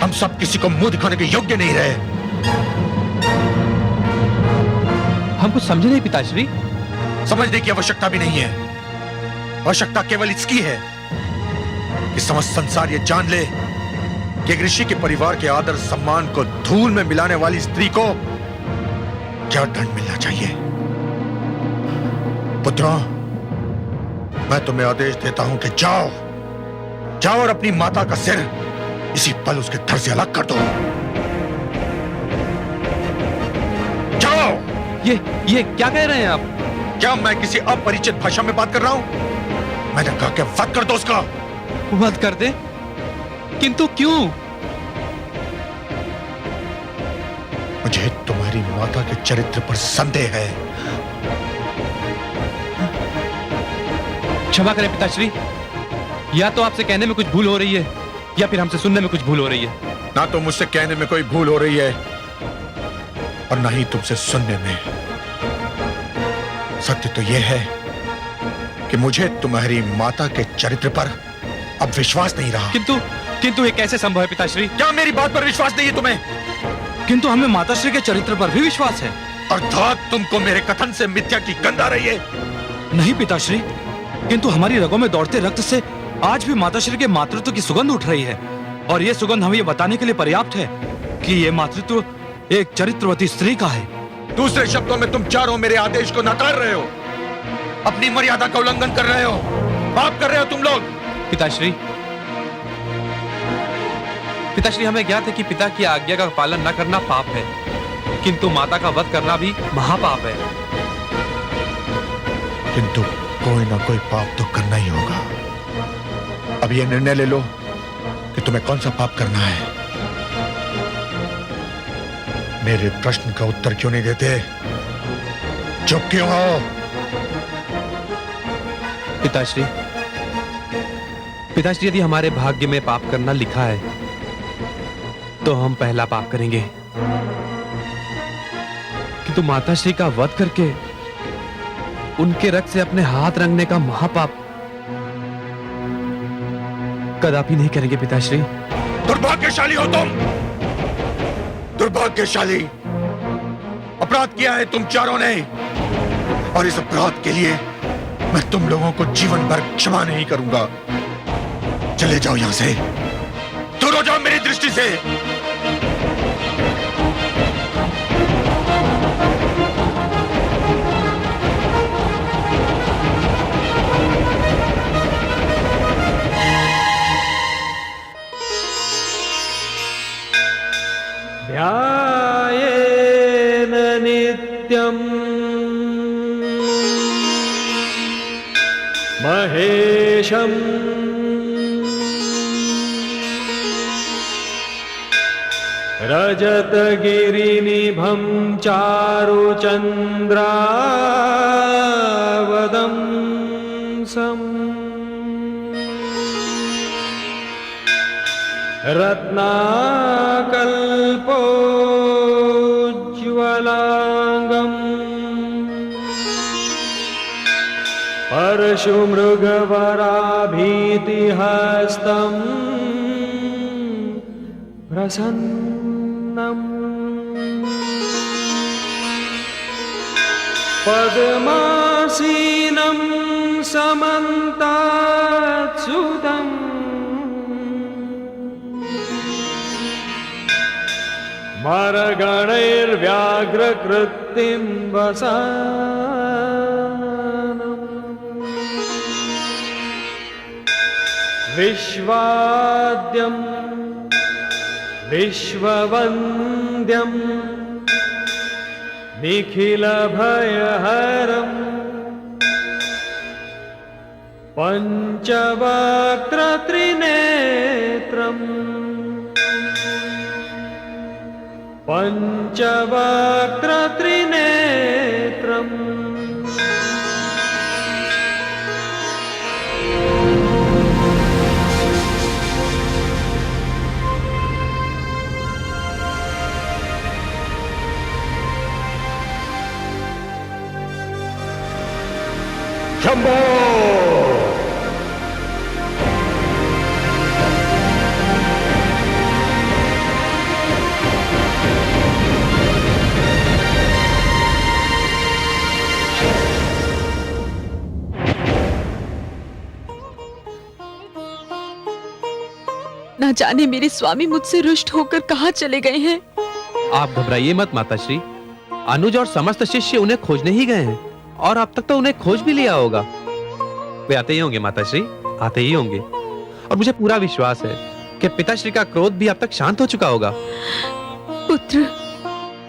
हम सब किसी को मुंह दिखाने के योग्य नहीं रहे। हम कुछ समझे नहीं पिताश्री। समझने की आवश्यकता भी नहीं है। आवश्यकता केवल इसकी है कि समस्त संसार ये जान ले कि एक ऋषि के परिवार के आदर सम्मान को धूल में मिलाने वाली स्त्री को क्या दंड मिलना चाहिए। पुत्रों, मैं तुम्हें आदेश देता हूं कि जाओ और अपनी माता का सिर इसी पल उसके धड़ से अलग कर दो। जाओ। ये क्या कह रहे हैं आप? क्या मैं किसी अपरिचित भाषा में बात कर रहा हूं? मैंने कहा कि वध कर दो उसका। वध कर दे? किंतु क्यों? मुझे तुम्हारी माता के चरित्र पर संदेह है। क्षमा करें पिताश्री, या तो आपसे कहने में कुछ भूल हो रही है या फिर हमसे सुनने में कुछ भूल हो रही है। ना तो मुझसे कहने में कोई भूल हो रही है और ना ही तुमसे सुनने में। सत्य तो यह है कि मुझे तुम्हारी माता के चरित्र पर अब विश्वास नहीं रहा। किंतु ये कैसे संभव है पिताश्री? क्या मेरी बात पर विश्वास नहीं है तुम्हें? किंतु हमें माताश्री के चरित्र पर भी विश्वास है। अर्थात तुमको मेरे कथन से मिथ्या की गंध आ रही है? नहीं पिताश्री, किंतु हमारी रगों में दौड़ते रक्त से आज भी माताश्री के मातृत्व की सुगंध उठ रही है, और ये सुगंध हमें ये बताने के लिए पर्याप्त है कि ये मातृत्व एक चरित्रवती स्त्री का है। दूसरे शब्दों में तुम चारों मेरे आदेश को नकार रहे हो, अपनी मर्यादा का उल्लंघन कर रहे हो, पाप कर रहे हो तुम लोग। पिताश्री, हमें ज्ञात है कि पिता की आज्ञा का पालन न करना पाप है, किंतु माता का वध करना भी महापाप है। किंतु कोई ना कोई पाप तो करना ही होगा। अब यह निर्णय ले लो कि तुम्हें कौन सा पाप करना है। मेरे प्रश्न का उत्तर क्यों नहीं देते? चुप क्यों हो? पिताश्री, यदि हमारे भाग्य में पाप करना लिखा है तो हम पहला पाप करेंगे, किंतु माताश्री का वध करके उनके रक्त से अपने हाथ रंगने का महापाप कदापि नहीं करेंगे पिताश्री। दुर्भाग्यशाली हो तुम, दुर्भाग्यशाली। अपराध किया है तुम चारों ने, और इस अपराध के लिए मैं तुम लोगों को जीवन भर क्षमा नहीं करूंगा। चले जाओ यहां से, दूर हो जाओ मेरी दृष्टि से। ध्यायेन नित्यम् महेशम् रजतगिरिनिभं चारुचन्द्रावदंसम् रत्नाकल्पोज्ज्वलाङ्गम् परशुमृगवराभीतिहस्तम् प्रसन्नम् पद्मासीनं समन्तात्सुतम् मरगणैर्व्याघ्रकृत्तिं वसानम् विश्वाद्यम् विश्ववन्द्यम् निखिलभयहरम् पञ्चवक्त्रत्रिनेत्रम् पञ्चवक्त्रत्रिनेत्रम् शंभो! ना जाने मेरे स्वामी मुझसे रुष्ट होकर कहाँ चले गए हैं। आप घबराइए मत माताश्री, अनुज और समस्त शिष्य उन्हें खोजने ही गए हैं और अब तक तो उन्हें खोज भी लिया होगा। वे आते ही होंगे माताश्री, आते ही होंगे। और मुझे पूरा विश्वास है कि पिताश्री का क्रोध भी अब तक शांत हो चुका होगा। पुत्र,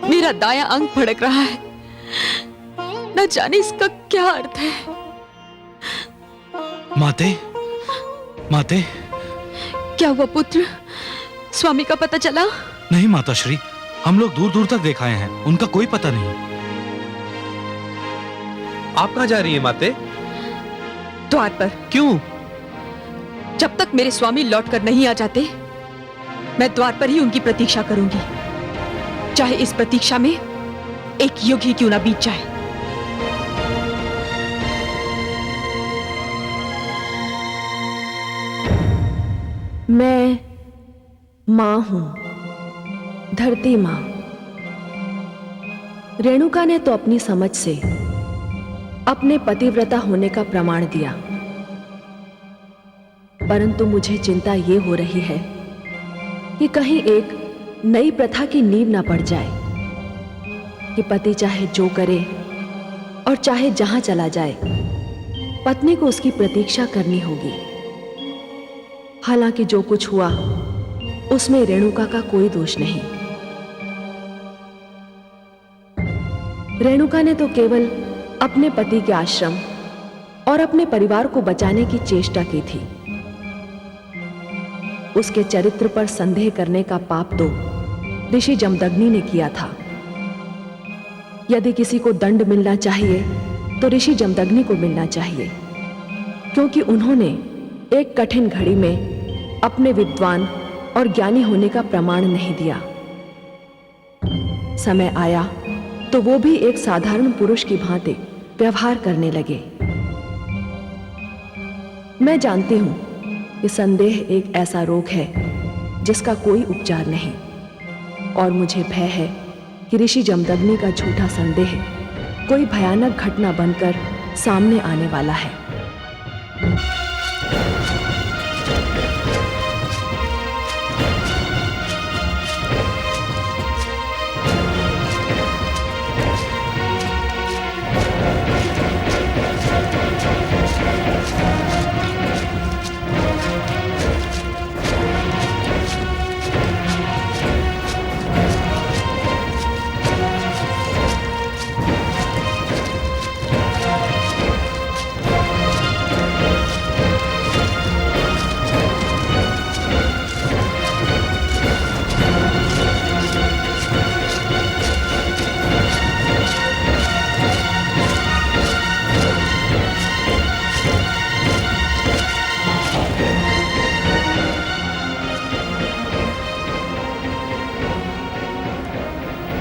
मेरा दायां अंग भड़क रहा है, न जाने इसका क्या अर्थ है। माते, माते। क्या हुआ पुत्र? स्वामी का पता चला? नहीं माताश्री, हम लोग दूर दूर तक देखाए हैं, उनका कोई पता नहीं। आप कहाँ जा रही हैं माते? द्वार पर। क्यों? जब तक मेरे स्वामी लौट कर नहीं आ जाते, मैं द्वार पर ही उनकी प्रतीक्षा करूंगी, चाहे इस प्रतीक्षा में एक युग ही क्यों ना बीत जाए। मैं मां हूं, धरती मां। रेणुका ने तो अपनी समझ से अपने पतिव्रता होने का प्रमाण दिया, परंतु मुझे चिंता ये हो रही है कि कहीं एक नई प्रथा की नींव ना पड़ जाए कि पति चाहे जो करे और चाहे जहां चला जाए, पत्नी को उसकी प्रतीक्षा करनी होगी। हालांकि जो कुछ हुआ उसमें रेणुका का कोई दोष नहीं। रेणुका ने तो केवल अपने पति के आश्रम और अपने परिवार को बचाने की चेष्टा की थी। उसके चरित्र पर संदेह करने का पाप तो ऋषि जमदग्नि ने किया था। यदि किसी को दंड मिलना चाहिए तो ऋषि जमदग्नि को मिलना चाहिए, क्योंकि उन्होंने एक कठिन घड़ी में अपने विद्वान और ज्ञानी होने का प्रमाण नहीं दिया। समय आया तो वो भी एक साधारण पुरुष की भांति व्यवहार करने लगे। मैं जानती हूं कि संदेह एक ऐसा रोग है जिसका कोई उपचार नहीं, और मुझे भय है कि ऋषि जमदग्नि का झूठा संदेह कोई भयानक घटना बनकर सामने आने वाला है।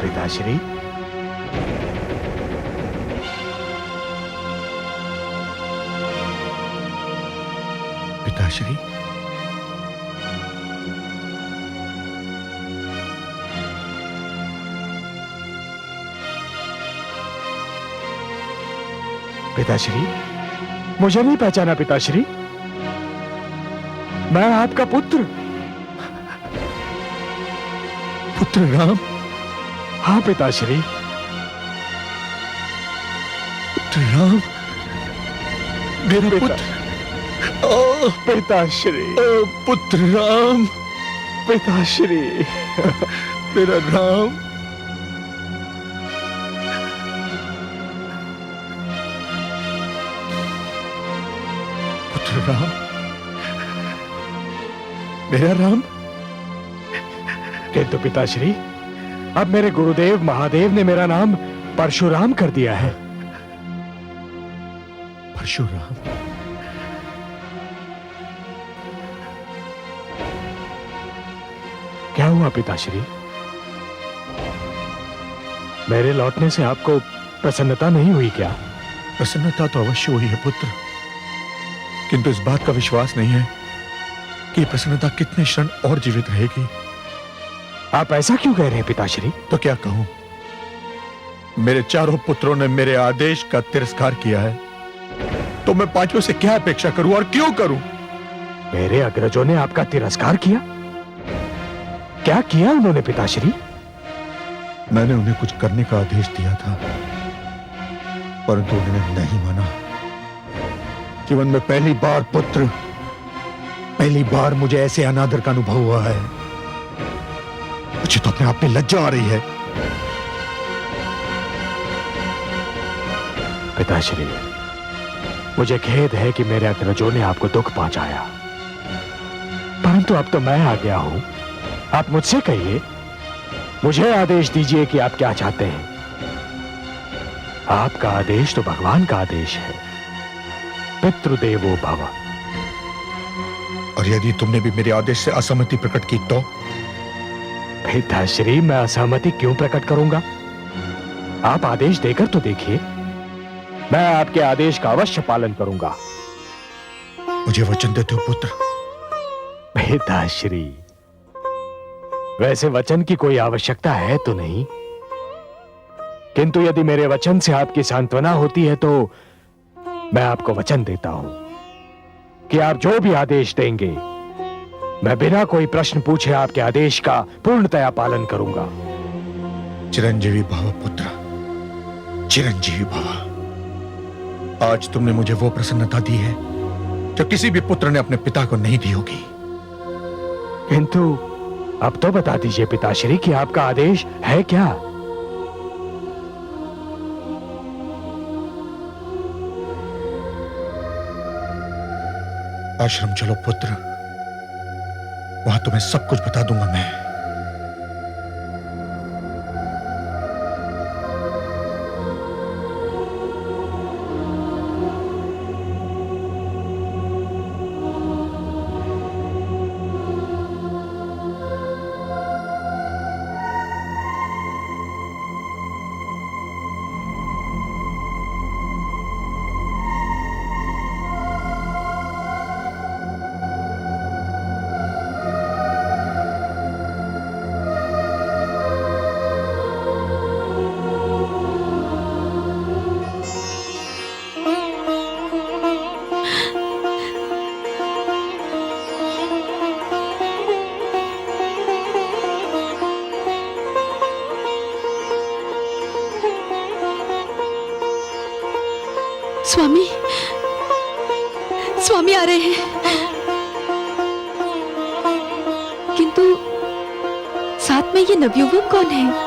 पिताश्री, पिताश्री, पिताश्री, मुझे नहीं पहचाना पिताश्री? मैं आपका पुत्र राम। हाँ पिताश्री। पुत्र राम, मेरा पुत्र। पिताश्री, पुत्र राम, पिताश्री, मेरा राम। पुत्र राम, मेरा राम। किंतु पिताश्री, अब मेरे गुरुदेव महादेव ने मेरा नाम परशुराम कर दिया है। परशुराम? क्या हुआ पिताश्री? मेरे लौटने से आपको प्रसन्नता नहीं हुई क्या? प्रसन्नता तो अवश्य हुई है पुत्र, किंतु इस बात का विश्वास नहीं है कि ये प्रसन्नता कितने क्षण और जीवित रहेगी। आप ऐसा क्यों कह रहे हैं पिताश्री? तो क्या कहूं, मेरे चारों पुत्रों ने मेरे आदेश का तिरस्कार किया है, तो मैं पांचों से क्या अपेक्षा करूं और क्यों करूं? मेरे अग्रजों ने आपका तिरस्कार किया? क्या किया उन्होंने पिताश्री? मैंने उन्हें कुछ करने का आदेश दिया था, परंतु उन्होंने नहीं माना। जीवन में पहली बार मुझे ऐसे अनादर का अनुभव हुआ है। मुझे तो अपने आप में लज्जा आ रही है। पिताश्री, मुझे खेद है कि मेरे अग्रजों ने आपको दुख पहुंचाया, परंतु अब तो मैं आ गया हूं। आप मुझसे कहिए, मुझे आदेश दीजिए कि आप क्या चाहते हैं। आपका आदेश तो भगवान का आदेश है, पितृदेवो भव। और यदि तुमने भी मेरे आदेश से असहमति प्रकट की तो? पिताश्री, मैं असहमति क्यों प्रकट करूंगा? आप आदेश देकर तो देखिए, मैं आपके आदेश का अवश्य पालन करूंगा। मुझे वचन देते हो पुत्र? पिताश्री, वैसे वचन की कोई आवश्यकता है तो नहीं, किंतु यदि मेरे वचन से आपकी सांत्वना होती है तो मैं आपको वचन देता हूं कि आप जो भी आदेश देंगे, मैं बिना कोई प्रश्न पूछे आपके आदेश का पूर्णतया पालन करूंगा। चिरंजीवी भव पुत्र, चिरंजीवी भव। आज तुमने मुझे वो प्रसन्नता दी है जो किसी भी पुत्र ने अपने पिता को नहीं दी होगी। किंतु अब तो बता दीजिए पिताश्री कि आपका आदेश है क्या? आश्रम चलो पुत्र, वहां तुम्हें सब कुछ बता दूंगा मैं। स्वामी, स्वामी आ रहे हैं, किंतु साथ में ये नवयुवक कौन है?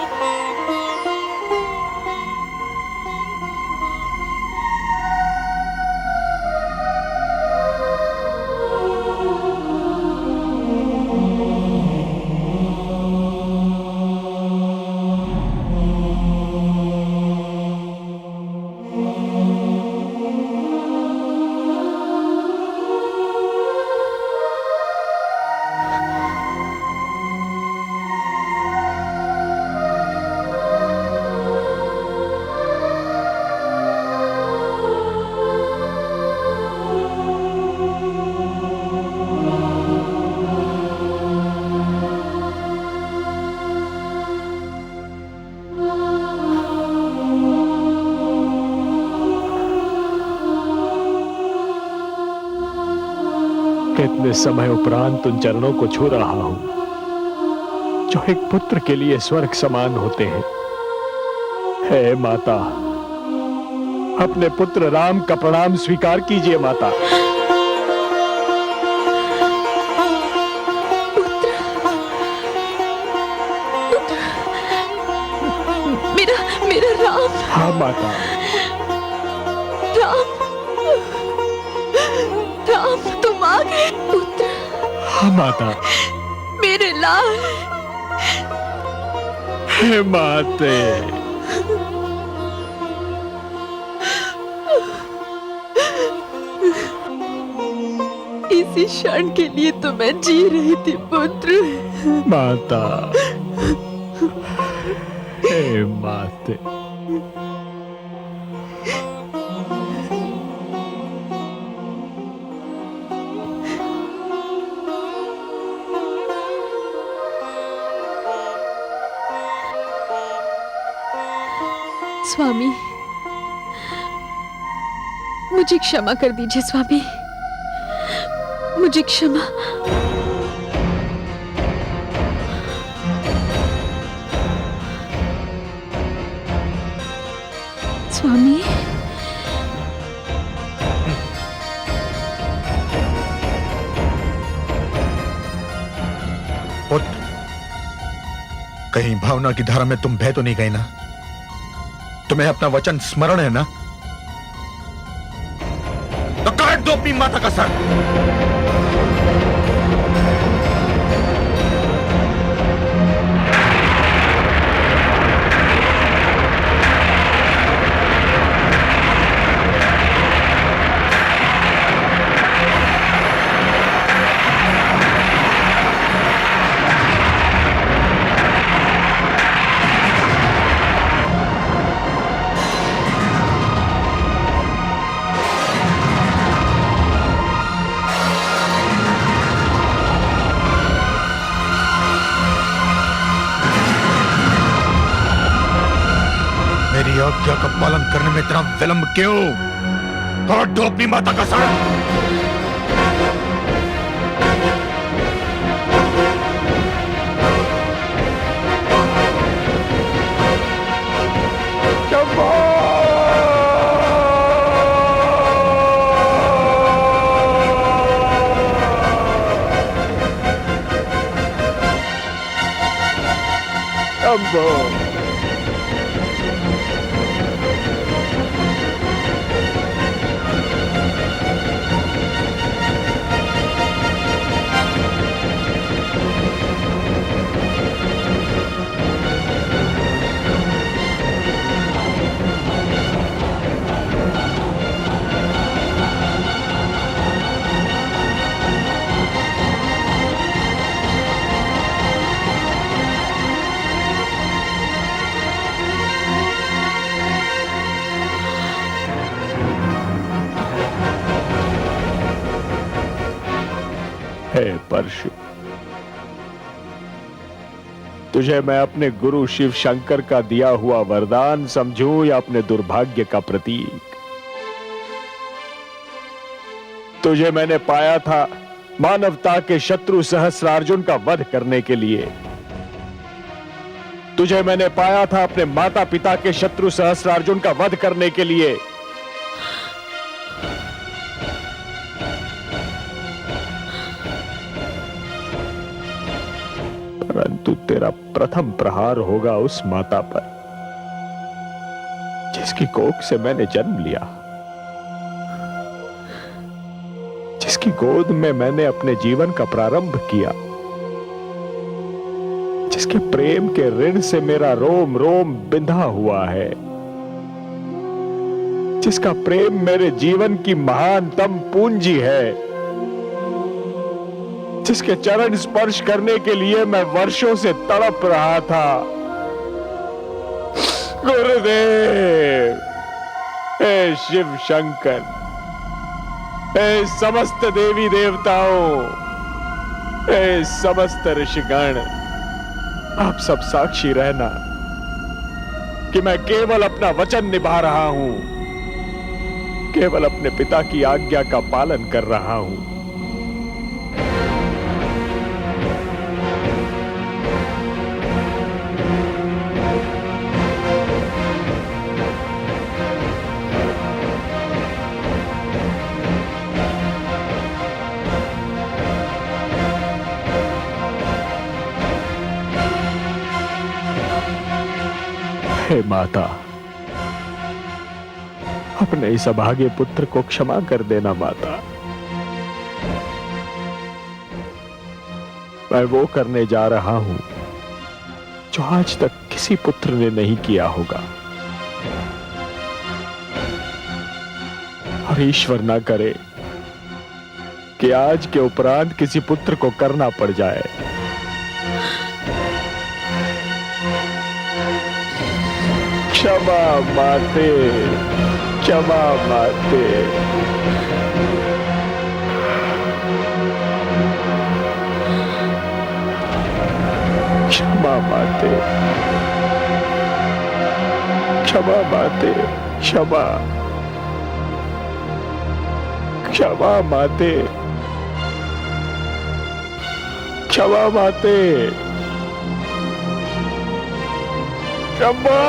कितने समय उपरांत उन चरणों को छू रहा हूं जो एक पुत्र के लिए स्वर्ग समान होते हैं। हे माता, अपने पुत्र राम का प्रणाम स्वीकार कीजिए माता। मेरा राम। हाँ माता। राम, राम तुम आ गए पुत्र। हाँ माता। मेरे लाल। हे माते। इसी क्षण के लिए तो मैं जी रही थी पुत्र। माता, हे माते। स्वामी, मुझे क्षमा कर दीजिए स्वामी, मुझे क्षमा। स्वामी, पुत्र, कहीं भावना की धारा में तुम बह तो नहीं गए ना? तुम्हें अपना वचन स्मरण है ना? तो काट दो अपनी माता का सर। मेरी आज्ञा का पालन करने में इतना विलंब क्यों? काट दो अपनी माता का सर। हे परशु, तुझे मैं अपने गुरु शिव शंकर का दिया हुआ वरदान समझूं या अपने दुर्भाग्य का प्रतीक? तुझे मैंने पाया था मानवता के शत्रु सहस्रार्जुन का वध करने के लिए। तुझे मैंने पाया था अपने माता पिता के शत्रु सहस्रार्जुन का वध करने के लिए। परंतु तेरा प्रथम प्रहार होगा उस माता पर जिसकी कोख से मैंने जन्म लिया, जिसकी गोद में मैंने अपने जीवन का प्रारंभ किया, जिसके प्रेम के ऋण से मेरा रोम रोम बिंधा हुआ है, जिसका प्रेम मेरे जीवन की महानतम पूंजी है, जिसके चरण स्पर्श करने के लिए मैं वर्षों से तड़प रहा था। गुरुदेव, हे शिव शंकर, हे समस्त देवी देवताओं, हे समस्त ऋषिगण, आप सब साक्षी रहना कि मैं केवल अपना वचन निभा रहा हूं, केवल अपने पिता की आज्ञा का पालन कर रहा हूं। हे माता, अपने इस अभागे पुत्र को क्षमा कर देना माता। मैं वो करने जा रहा हूं जो आज तक किसी पुत्र ने नहीं किया होगा, और ईश्वर ना करे कि आज के उपरांत किसी पुत्र को करना पड़ जाए। क्षमा माते, क्षमा माते। क्षमा माते, क्षमा क्षमा माते, क्षमा, क्षमा माते, क्षमा माते, क्षमा।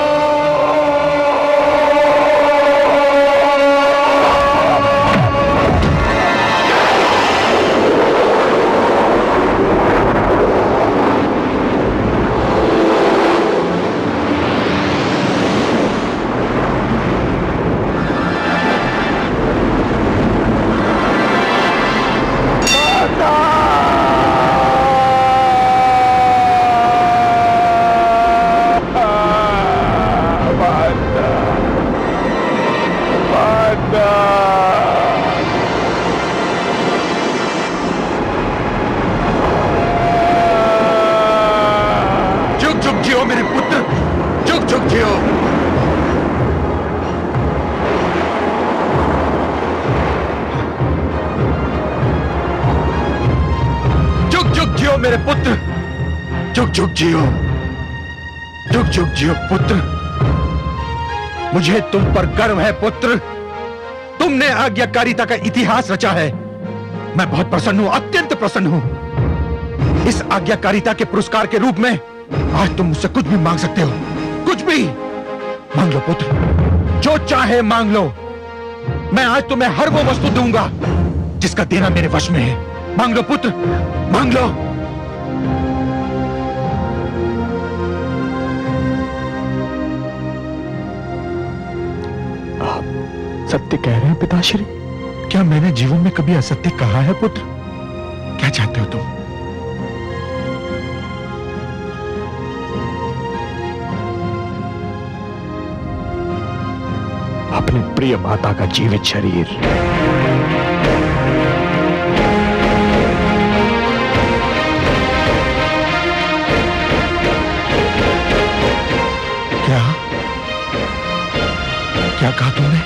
जुग जुग जियो मेरे पुत्र, जुग जुग जियो। जुग जुग जियो मेरे पुत्र, जुग जुग जियो, जुग जुग जियो पुत्र। मुझे तुम पर गर्व है पुत्र, तुमने आज्ञाकारिता का इतिहास रचा है। मैं बहुत प्रसन्न हूं, अत्यंत प्रसन्न हूं। इस आज्ञाकारिता के पुरस्कार के रूप में आज तुम मुझसे कुछ भी मांग सकते हो, कुछ भी मांग लो पुत्र, जो चाहे मांग लो। मैं आज तुम्हें हर वो वस्तु दूंगा जिसका देना मेरे वश में है। मांग लो पुत्र, मांग लो। आप सत्य कह रहे हैं पिताश्री? क्या मैंने जीवन में कभी असत्य कहा है पुत्र? क्या चाहते हो तुम? अपने प्रिय माता का जीवित शरीर क्या क्या कहा तुमने?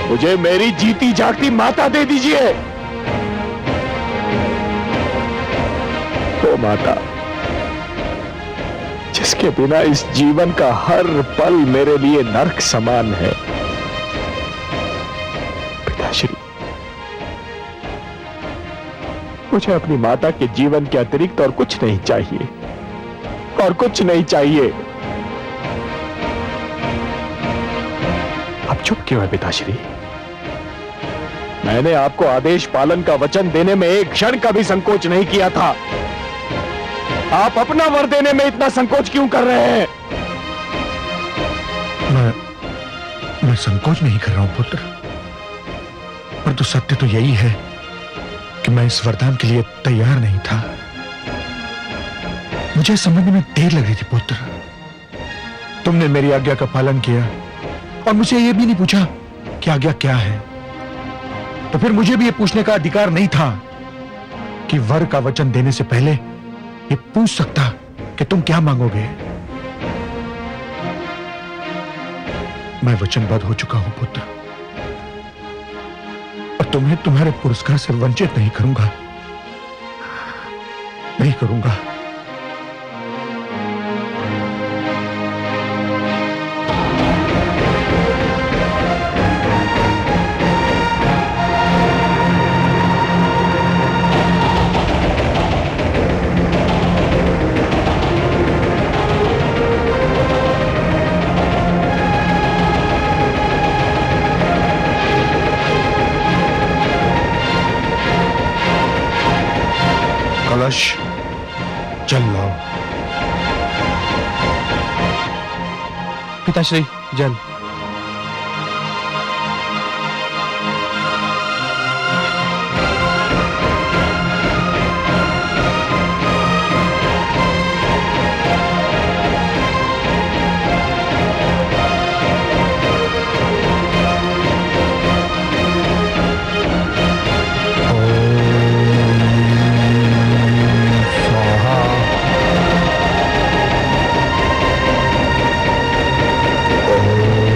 मुझे मेरी जीती जागती माता दे दीजिए। वो माता जिसके बिना इस जीवन का हर पल मेरे लिए नर्क समान है। पिताश्री, मुझे अपनी माता के जीवन के अतिरिक्त और कुछ नहीं चाहिए, और कुछ नहीं चाहिए। अब चुप क्यों है पिताश्री? मैंने आपको आदेश पालन का वचन देने में एक क्षण का भी संकोच नहीं किया था। आप अपना वर देने में इतना संकोच क्यों कर रहे हैं? मैं संकोच नहीं कर रहा हूं पुत्र, परंतु सत्य तो यही है कि मैं इस वरदान के लिए तैयार नहीं था। मुझे समझने में देर लग रही थी पुत्र। तुमने मेरी आज्ञा का पालन किया और मुझे यह भी नहीं पूछा कि आज्ञा क्या है, तो फिर मुझे भी यह पूछने का अधिकार नहीं था कि वर का वचन देने से पहले ये पूछ सकता कि तुम क्या मांगोगे। मैं वचनबद्ध हो चुका हूं पुत्र, और तुम्हें तुम्हारे पुरस्कार से वंचित नहीं करूंगा, नहीं करूंगा। कलश जल लाओ। पिताश्री, जल। ओम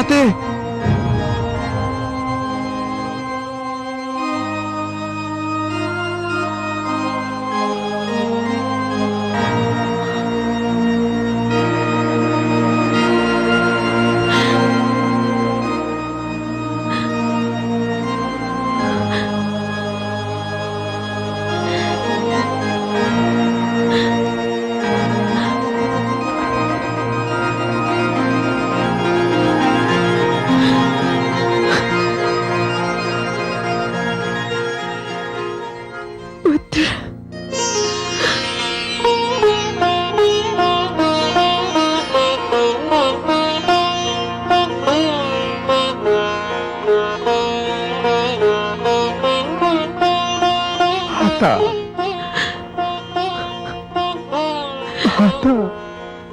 माते।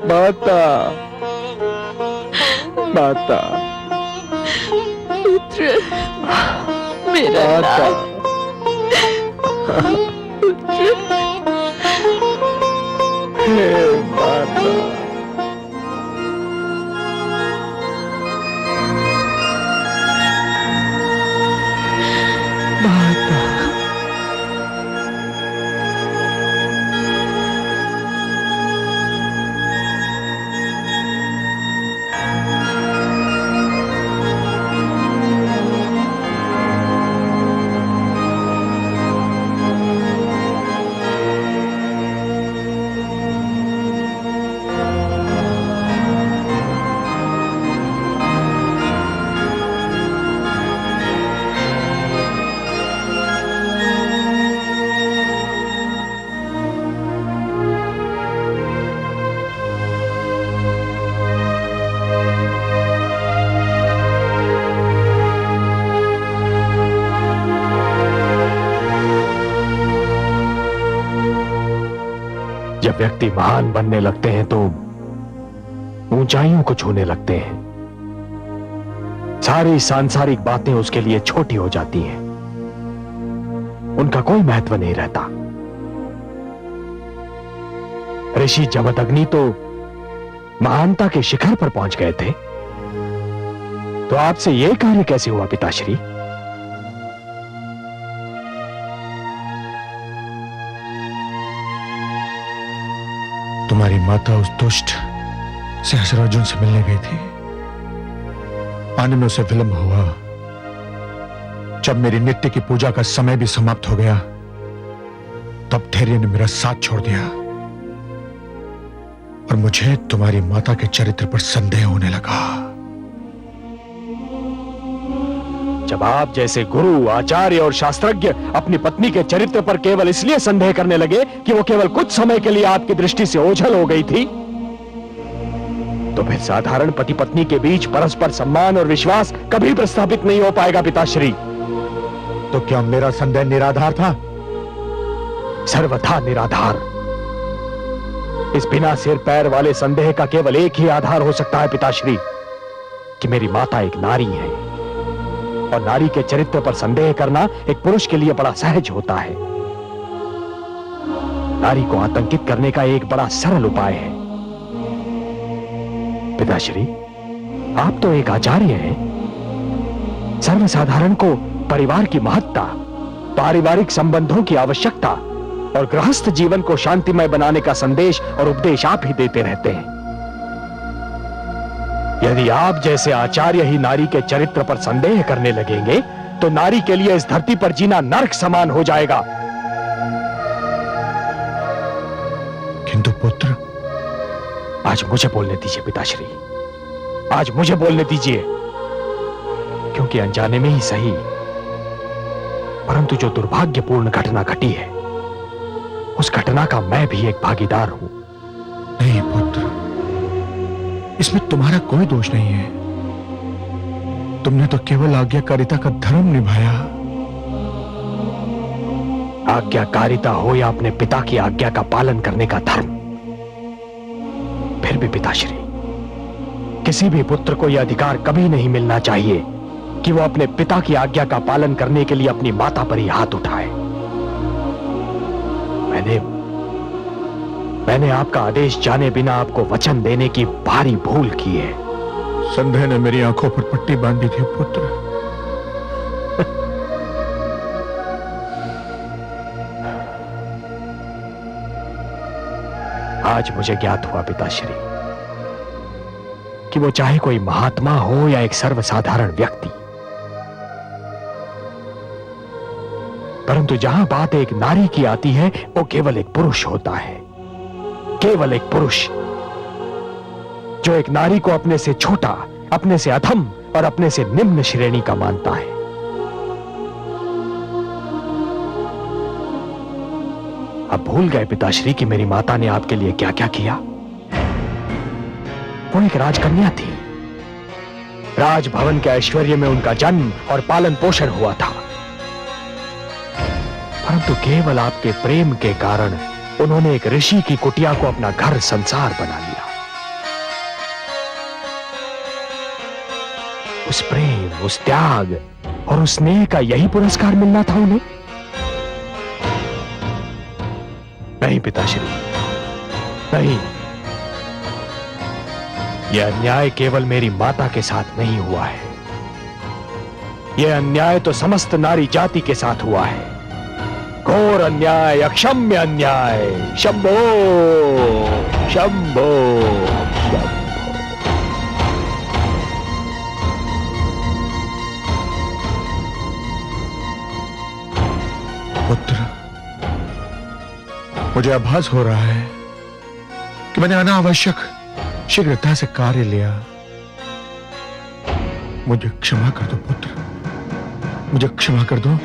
माता, माता, पुत्र, मेरा माता, पुत्र, हे माता, माता, जब व्यक्ति महान बनने लगते हैं तो ऊंचाइयों को छूने लगते हैं। सारी सांसारिक बातें उसके लिए छोटी हो जाती हैं, उनका कोई महत्व नहीं रहता। ऋषि जमदग्नि तो महानता के शिखर पर पहुंच गए थे, तो आपसे यह कार्य कैसे हुआ पिताश्री? तुम्हारी माता उस दुष्ट सहस्रार्जुन से मिलने गई थी। आने में उसे विलंब हुआ। जब मेरी नित्य की पूजा का समय भी समाप्त हो गया, तब धैर्य ने मेरा साथ छोड़ दिया और मुझे तुम्हारी माता के चरित्र पर संदेह होने लगा। जब आप जैसे गुरु, आचार्य और शास्त्रज्ञ अपनी पत्नी के चरित्र पर केवल इसलिए संदेह करने लगे कि वो केवल कुछ समय के लिए आपकी दृष्टि से ओझल हो गई थी, तो फिर साधारण पति पत्नी के बीच परस्पर सम्मान और विश्वास कभी प्रस्थापित नहीं हो पाएगा पिताश्री। तो क्या मेरा संदेह निराधार था? सर्वथा निराधार। इस बिना सिर पैर वाले संदेह का केवल एक ही आधार हो सकता है पिताश्री, कि मेरी माता एक नारी है, और नारी के चरित्र पर संदेह करना एक पुरुष के लिए बड़ा सहज होता है। नारी को आतंकित करने का एक बड़ा सरल उपाय है। पिताश्री, आप तो एक आचार्य हैं। सर्वसाधारण को परिवार की महत्ता, पारिवारिक संबंधों की आवश्यकता और गृहस्थ जीवन को शांतिमय बनाने का संदेश और उपदेश आप ही देते रहते हैं। यदि आप जैसे आचार्य ही नारी के चरित्र पर संदेह करने लगेंगे, तो नारी के लिए इस धरती पर जीना नरक समान हो जाएगा। किंतु पुत्र, आज मुझे बोलने दीजिए पिताश्री, आज मुझे बोलने दीजिए, क्योंकि अनजाने में ही सही, परंतु जो दुर्भाग्यपूर्ण घटना घटी है, उस घटना का मैं भी एक भागीदार हूं। नहीं पुत्र, इसमें तुम्हारा कोई दोष नहीं है। तुमने तो केवल आज्ञाकारिता का धर्म निभाया। आज्ञाकारिता हो या अपने पिता की आज्ञा का पालन करने का धर्म, फिर भी पिताश्री, किसी भी पुत्र को यह अधिकार कभी नहीं मिलना चाहिए कि वो अपने पिता की आज्ञा का पालन करने के लिए अपनी माता पर ही हाथ उठाए। मैंने आपका आदेश जाने बिना आपको वचन देने की भारी भूल की है। संदेह ने मेरी आंखों पर पट्टी बांधी थी पुत्र। आज मुझे ज्ञात हुआ पिताश्री कि वो चाहे कोई महात्मा हो या एक सर्वसाधारण व्यक्ति, परंतु जहां बात एक नारी की आती है वो केवल एक पुरुष होता है, केवल एक पुरुष जो एक नारी को अपने से छोटा, अपने से अधम और अपने से निम्न श्रेणी का मानता है। अब भूल गए पिताश्री कि मेरी माता ने आपके लिए क्या क्या किया। वो एक राजकन्या थी, राजभवन के ऐश्वर्य में उनका जन्म और पालन पोषण हुआ था, परंतु केवल आपके प्रेम के कारण उन्होंने एक ऋषि की कुटिया को अपना घर संसार बना लिया। उस प्रेम, उस त्याग और उस स्नेह का यही पुरस्कार मिलना था उन्हें? नहीं पिताश्री, नहीं। यह अन्याय केवल मेरी माता के साथ नहीं हुआ है, यह अन्याय तो समस्त नारी जाति के साथ हुआ है। घोर अन्याय, अक्षम्य अन्याय। शंभो शंभो शंभो। पुत्र, मुझे आभास हो रहा है कि मैंने अनावश्यक शीघ्रता से कार्य लिया। मुझे क्षमा कर दो पुत्र, मुझे क्षमा कर दो।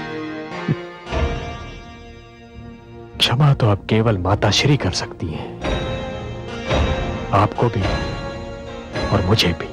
क्षमा तो अब केवल माता श्री कर सकती हैं, आपको भी और मुझे भी।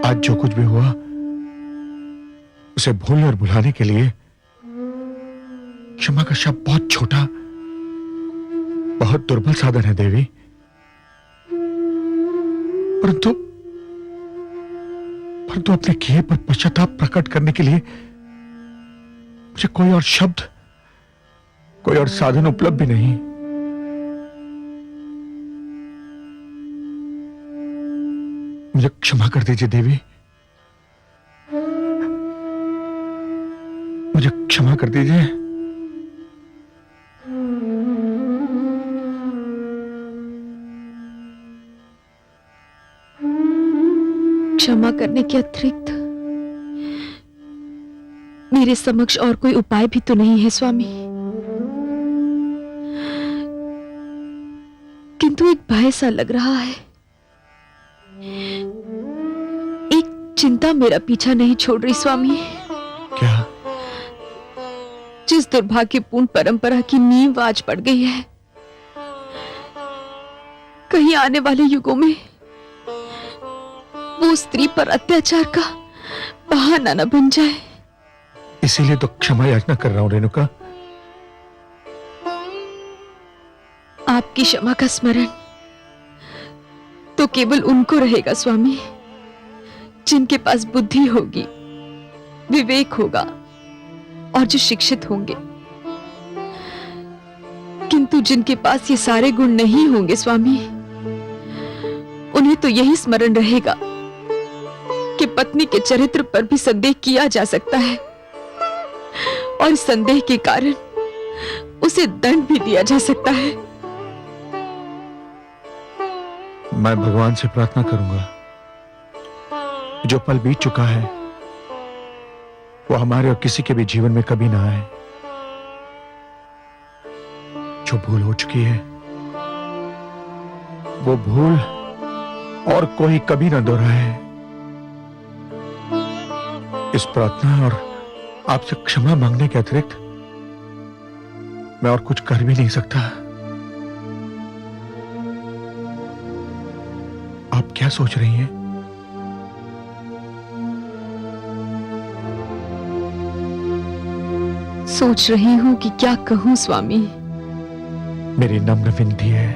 आज जो कुछ भी हुआ उसे भूलने और भुलाने के लिए क्षमा का शब्द बहुत छोटा, बहुत दुर्बल साधन है देवी। परंतु परंतु अपने किए पर पश्चाताप प्रकट करने के लिए मुझे कोई और शब्द, कोई और साधन उपलब्ध भी नहीं। मुझे क्षमा कर दीजिए देवी, मुझे क्षमा कर दीजिए। क्षमा करने के अतिरिक्त मेरे समक्ष और कोई उपाय भी तो नहीं है स्वामी, किंतु एक भय सा लग रहा है, एक चिंता मेरा पीछा नहीं छोड़ रही स्वामी। क्या? जिस दुर्भाग्यपूर्ण परंपरा की नींव आज पड़ गई है, कहीं आने वाले युगों में वो स्त्री पर अत्याचार का बहाना न बन जाए। इसीलिए तो क्षमा याचना कर रहा हूं रेणुका। आपकी क्षमा का स्मरण तो केवल उनको रहेगा स्वामी जिनके पास बुद्धि होगी, विवेक होगा और जो शिक्षित होंगे। किंतु जिनके पास ये सारे गुण नहीं होंगे स्वामी, उन्हें तो यही स्मरण रहेगा कि पत्नी के चरित्र पर भी संदेह किया जा सकता है और संदेह के कारण उसे दंड भी दिया जा सकता है। मैं भगवान से प्रार्थना करूंगा जो पल बीत चुका है वो हमारे और किसी के भी जीवन में कभी ना आए। जो भूल हो चुकी है वो भूल और कोई कभी ना दोहराए। इस प्रार्थना और आपसे क्षमा मांगने के अतिरिक्त मैं और कुछ कर भी नहीं सकता। आप क्या सोच रही हैं? सोच रही हूं कि क्या कहूं स्वामी। मेरी नम्र विनती है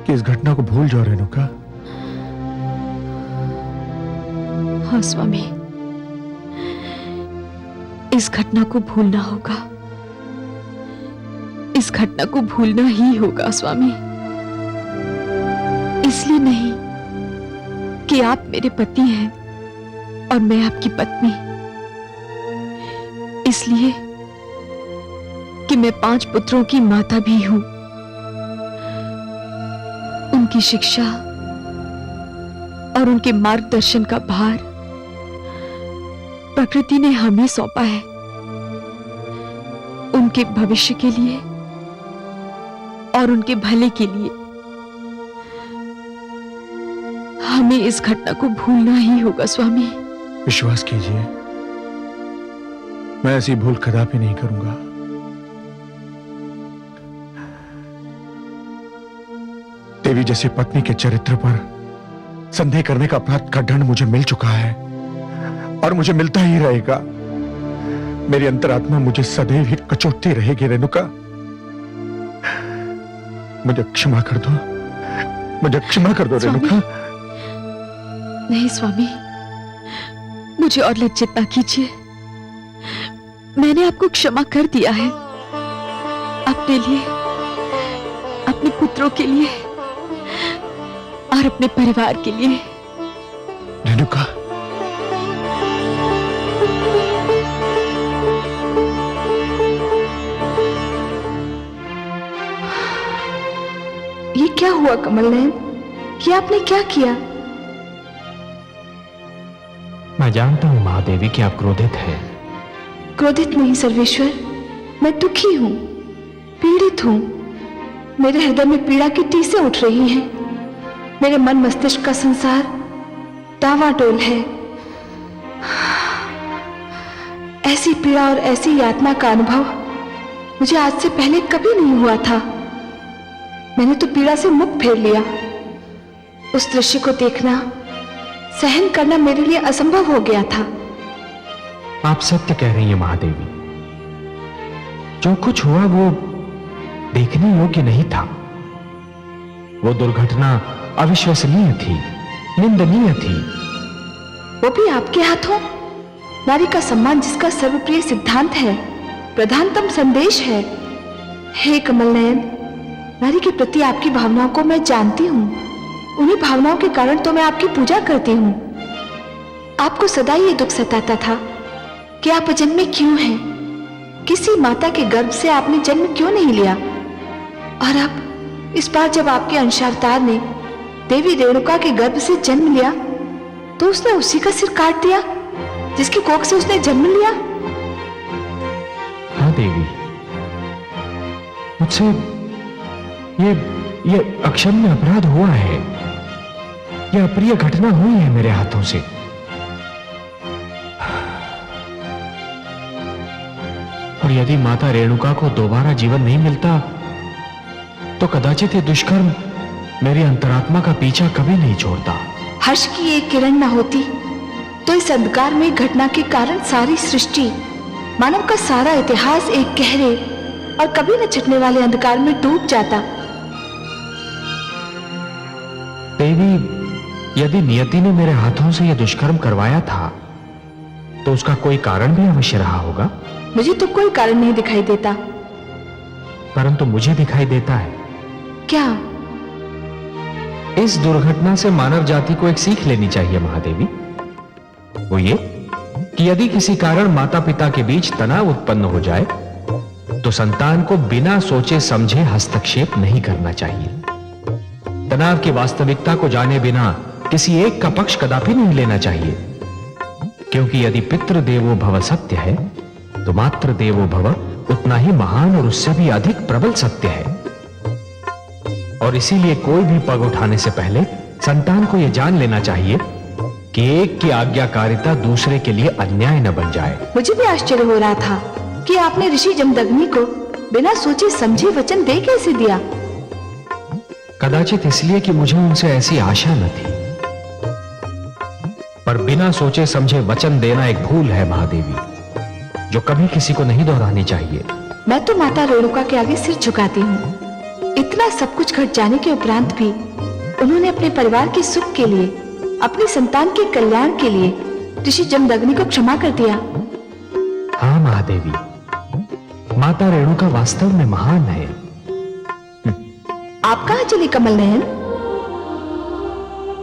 कि इस घटना को भूल जाओ रेणुका। हाँ स्वामी, इस घटना को भूलना होगा। इस घटना को भूलना ही होगा स्वामी। इसलिए नहीं कि आप मेरे पति हैं और मैं आपकी पत्नी, इसलिए कि मैं 5 पुत्रों की माता भी हूं। उनकी शिक्षा और उनके मार्गदर्शन का भार प्रकृति ने हमें सौंपा है, उनके भविष्य के लिए और उनके भले के लिए। हमें इस घटना को भूलना ही होगा स्वामी। विश्वास कीजिए, मैं ऐसी भूल कदापि नहीं करूंगा। देवी जैसी पत्नी के चरित्र पर संदेह करने का अपराध का दंड मुझे मिल चुका है और मुझे मिलता ही रहेगा। मेरी अंतरात्मा मुझे सदैव ही कचोटती रहेगी रेणुका। मुझे क्षमा कर दो, मुझे क्षमा कर दो रेणुका। नहीं स्वामी, मुझे और लज्जित ना कीजिए। मैंने आपको क्षमा कर दिया है, अपने लिए, अपने पुत्रों के लिए और अपने परिवार के लिए। रेणुका, ये क्या हुआ कमल नयन? ये आपने क्या किया? मैं जानता हूं महादेवी कि आप क्रोधित हैं। क्रोधित नहीं सर्वेश्वर, मैं दुखी हूं, पीड़ित हूं। मेरे हृदय में पीड़ा की टीसें उठ रही हैं। मेरे मन मस्तिष्क का संसार डावाडोल है। ऐसी पीड़ा और ऐसी यातना का अनुभव मुझे आज से पहले कभी नहीं हुआ था। मैंने तो पीड़ा से मुख फेर लिया। उस दृश्य को देखना, सहन करना मेरे लिए असंभव हो गया था। आप सत्य कह रही हैं महादेवी। जो कुछ हुआ वो देखने योग्य नहीं था। वो दुर्घटना अविश्वसनीय थी, निंदनीय थी। वो भी आपके हाथों? नारी का सम्मान जिसका सर्वप्रिय सिद्धांत है, प्रधानतम संदेश है। हे कमल नयन, नारी के प्रति आपकी भावनाओं को मैं जानती हूँ। उन्हीं भावनाओं के कारण तो मैं आपकी पूजा करती हूँ। आपको सदा ये दुख सताता था कि आप अजन्मे क्यों हैं? किसी माता के गर्भ से आपने जन्म क्यों नहीं लिया? और अब इस बार जब आपके अंशावतार ने देवी रेणुका के गर्भ से जन्म लिया तो उसने उसी का सिर काट दिया जिसकी कोख से उसने जन्म लिया। हाँ देवी, मुझसे ये अक्षम्य अपराध हुआ है। यह अप्रिय घटना हुई है मेरे हाथों से। और यदि माता रेणुका को दोबारा जीवन नहीं मिलता तो कदाचित ये दुष्कर्म मेरी अंतरात्मा का पीछा कभी नहीं छोड़ता। हर्ष की एक किरण न होती तो इस अंधकार में घटना के कारण सारी सृष्टि, मानव का सारा इतिहास एक गहरे और कभी न छटने वाले अंधकार में डूब जाता। देवी, यदि नियति ने मेरे हाथों से यह दुष्कर्म करवाया था तो उसका कोई कारण भी अवश्य रहा होगा। मुझे तो कोई कारण नहीं दिखाई देता। परंतु मुझे दिखाई देता है। क्या? इस दुर्घटना से मानव जाति को एक सीख लेनी चाहिए महादेवी। वो ये कि यदि किसी कारण माता पिता के बीच तनाव उत्पन्न हो जाए तो संतान को बिना सोचे समझे हस्तक्षेप नहीं करना चाहिए। तनाव की वास्तविकता को जाने बिना किसी एक का पक्ष कदापि नहीं लेना चाहिए, क्योंकि यदि पितृ देवो भव सत्य है तो मातृ देवो भव उतना ही महान और उससे भी अधिक प्रबल सत्य है। और इसीलिए कोई भी पग उठाने से पहले संतान को यह जान लेना चाहिए कि एक की आज्ञाकारिता दूसरे के लिए अन्याय न बन जाए। मुझे भी आश्चर्य हो रहा था कि आपने ऋषि जमदग्नि को बिना सोचे समझे वचन दे कैसे दिया। कदाचित इसलिए कि मुझे उनसे ऐसी आशा न थी, पर बिना सोचे समझे वचन देना एक भूल है महादेवी, जो कभी किसी को नहीं दोहरानी चाहिए। मैं तो माता रेणुका के आगे सिर झुकाती हूँ। इतना सब कुछ घट जाने के उपरांत भी उन्होंने अपने परिवार के सुख के लिए, अपनी संतान के कल्याण के लिए ऋषि जमदग्नि को क्षमा कर दिया। हाँ महादेवी, माता रेणुका वास्तव में महान है। आप कहाँ चली कमल नयन?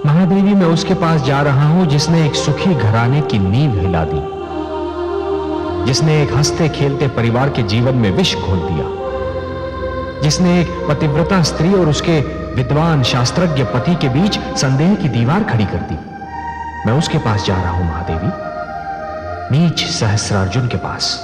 महादेवी, मैं उसके पास जा रहा हूं जिसने एक सुखी घराने की नींव हिला दी, जिसने एक हंसते खेलते परिवार के जीवन में विष घोल दिया, जिसने एक पतिव्रता स्त्री और उसके विद्वान शास्त्रज्ञ पति के बीच संदेह की दीवार खड़ी कर दी। मैं उसके पास जा रहा हूं महादेवी, नीच सहस्रार्जुन के पास।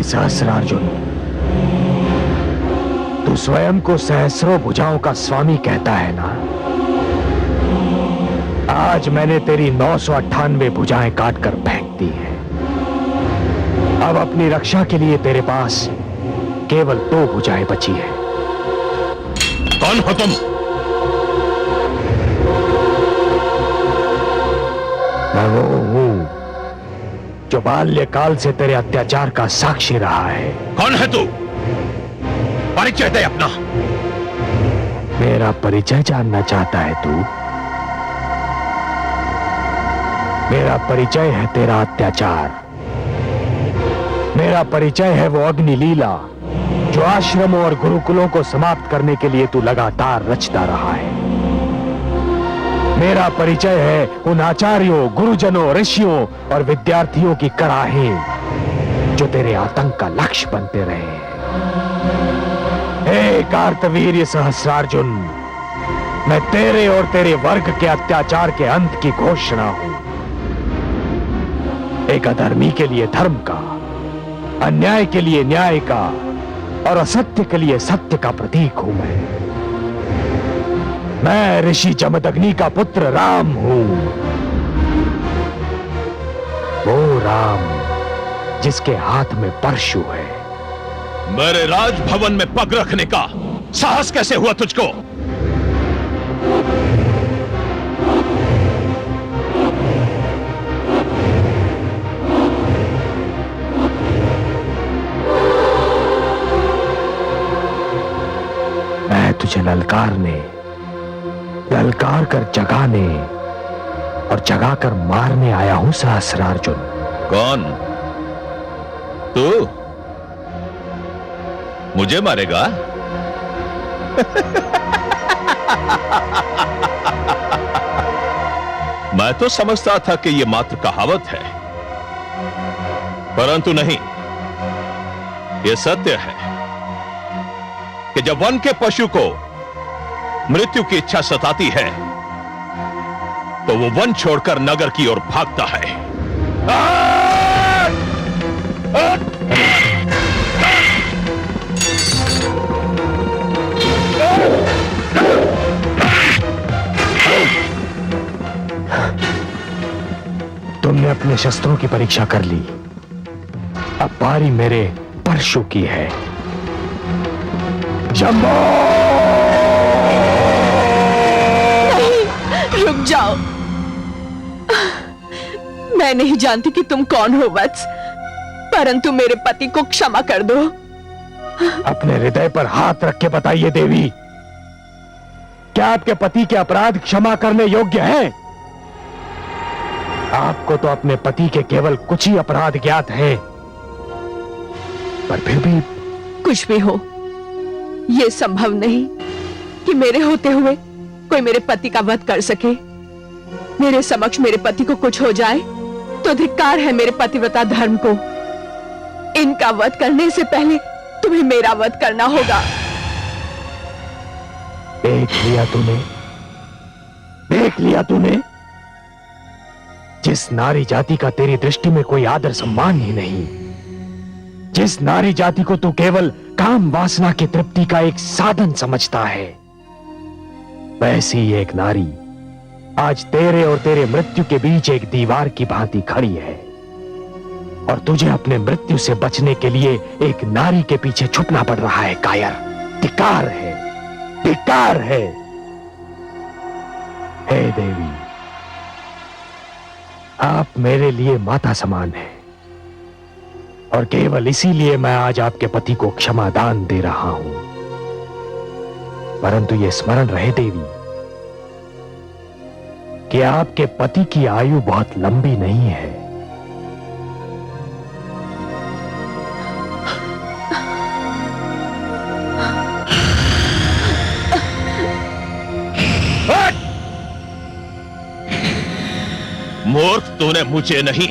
सहस्रार्जुन, तू स्वयं को सहस्रों भुजाओं का स्वामी कहता है ना? आज मैंने तेरी 998 भुजाएं काटकर फेंक दी हैं। अब अपनी रक्षा के लिए तेरे पास केवल 2 भुजाएं बची हैं। कौन हो तुम? मैं वो हूं जो बाल्यकाल से तेरे अत्याचार का साक्षी रहा है। कौन है तू? परिचय दे अपना। मेरा परिचय जानना चाहता है तू? मेरा परिचय है तेरा अत्याचार। मेरा परिचय है वो अग्नि लीला जो आश्रमों और गुरुकुलों को समाप्त करने के लिए तू लगातार रचता रहा है। मेरा परिचय है उन आचार्यों, गुरुजनों, ऋषियों और विद्यार्थियों की कराहें जो तेरे आतंक का लक्ष्य बनते रहे हैं। हे कार्तवीर्य सहस्रार्जुन, मैं तेरे और तेरे वर्ग के अत्याचार के अंत की घोषणा हूं। एक अधर्मी के लिए धर्म का, अन्याय के लिए न्याय का और असत्य के लिए सत्य का प्रतीक हूं मैं ऋषि जमदग्नि का पुत्र राम हूं। वो राम जिसके हाथ में परशु है। मेरे राजभवन में पग रखने का साहस कैसे हुआ तुझको? मैं तुझे ललकार कर जगाने और जगाकर मारने आया हूं सहस्रार्जुन। कौन तू? मुझे मारेगा? मैं तो समझता था कि यह मात्र कहावत है, परंतु नहीं, यह सत्य है कि जब वन के पशु को मृत्यु की इच्छा सताती है तो वो वन छोड़कर नगर की ओर भागता है। तुमने अपने शस्त्रों की परीक्षा कर ली, अब बारी मेरे परशु की है। जम्बो! नहीं, रुक जाओ। मैं नहीं जानती कि तुम कौन हो वत्स, परंतु मेरे पति को क्षमा कर दो। अपने हृदय पर हाथ रख के बताइए देवी, क्या आपके पति के अपराध क्षमा करने योग्य हैं? आपको तो अपने पति के केवल कुछ ही अपराध ज्ञात हैं, पर फिर भी कुछ भी हो, यह संभव नहीं कि मेरे होते हुए कोई मेरे पति का वध कर सके। मेरे समक्ष मेरे पति को कुछ हो जाए तो धिक्कार है मेरे पतिव्रता धर्म को। इनका वध करने से पहले तुम्हें मेरा वध करना होगा। देख लिया तूने जिस नारी जाति का तेरी दृष्टि में कोई आदर सम्मान ही नहीं, जिस नारी जाति को तू केवल काम वासना की तृप्ति का एक साधन समझता है, वैसी ही एक नारी आज तेरे और तेरे मृत्यु के बीच एक दीवार की भांति खड़ी है, और तुझे अपने मृत्यु से बचने के लिए एक नारी के पीछे छुपना पड़ रहा है। कायर, धिक्कार है, धिक्कार है। हे देवी, आप मेरे लिए माता समान हैं, और केवल इसीलिए मैं आज आपके पति को क्षमादान दे रहा हूं। परंतु यह स्मरण रहे देवी कि आपके पति की आयु बहुत लंबी नहीं है। मूर्ख, तूने मुझे नहीं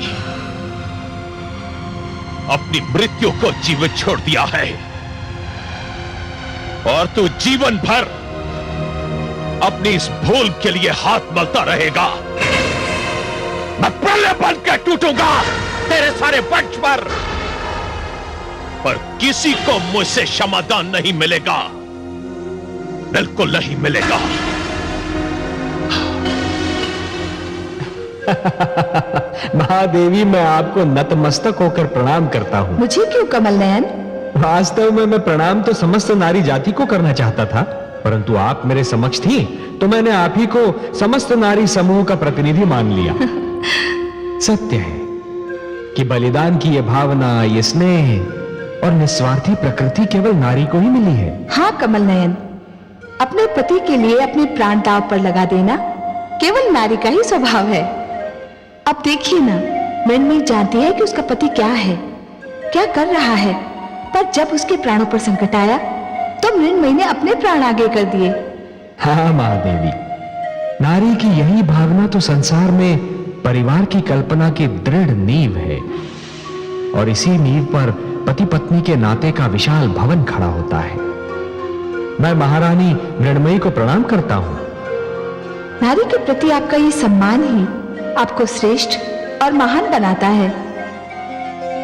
अपनी मृत्यु को जीवित छोड़ दिया है, और तू जीवन भर अपनी इस भूल के लिए हाथ मलता रहेगा। मैं प्रलय बनकर टूटूंगा तेरे सारे वंश पर किसी को मुझसे क्षमादान नहीं मिलेगा, बिल्कुल नहीं मिलेगा। महादेवी, मैं आपको नतमस्तक होकर प्रणाम करता हूँ। मुझे क्यों कमल नयन? वास्तव में मैं प्रणाम तो समस्त नारी जाति को करना चाहता था, परंतु आप मेरे समक्ष थी तो मैंने आप ही को समस्त नारी समूह का प्रतिनिधि मान लिया। सत्य है कि बलिदान की यह भावना, ये स्नेह और निस्वार्थी प्रकृति केवल नारी को ही मिली है। हाँ कमल नयन, अपने पति के लिए अपने प्राण दांव पर लगा देना केवल नारी का ही स्वभाव है। अब देखिए ना, मृण्मयी जानती है कि उसका पति क्या है, क्या कर रहा है, पर जब उसके प्राणों पर संकट आया तो मृण्मयी ने अपने प्राण आगे कर दिए। हाँ महादेवी, नारी की यही भावना तो संसार में परिवार की कल्पना की दृढ़ नींव है, और इसी नींव पर पति पत्नी के नाते का विशाल भवन खड़ा होता है। मैं महारानी मृण्मयी को प्रणाम करता हूं नारी के प्रति आपका ये सम्मान ही आपको श्रेष्ठ और महान बनाता है।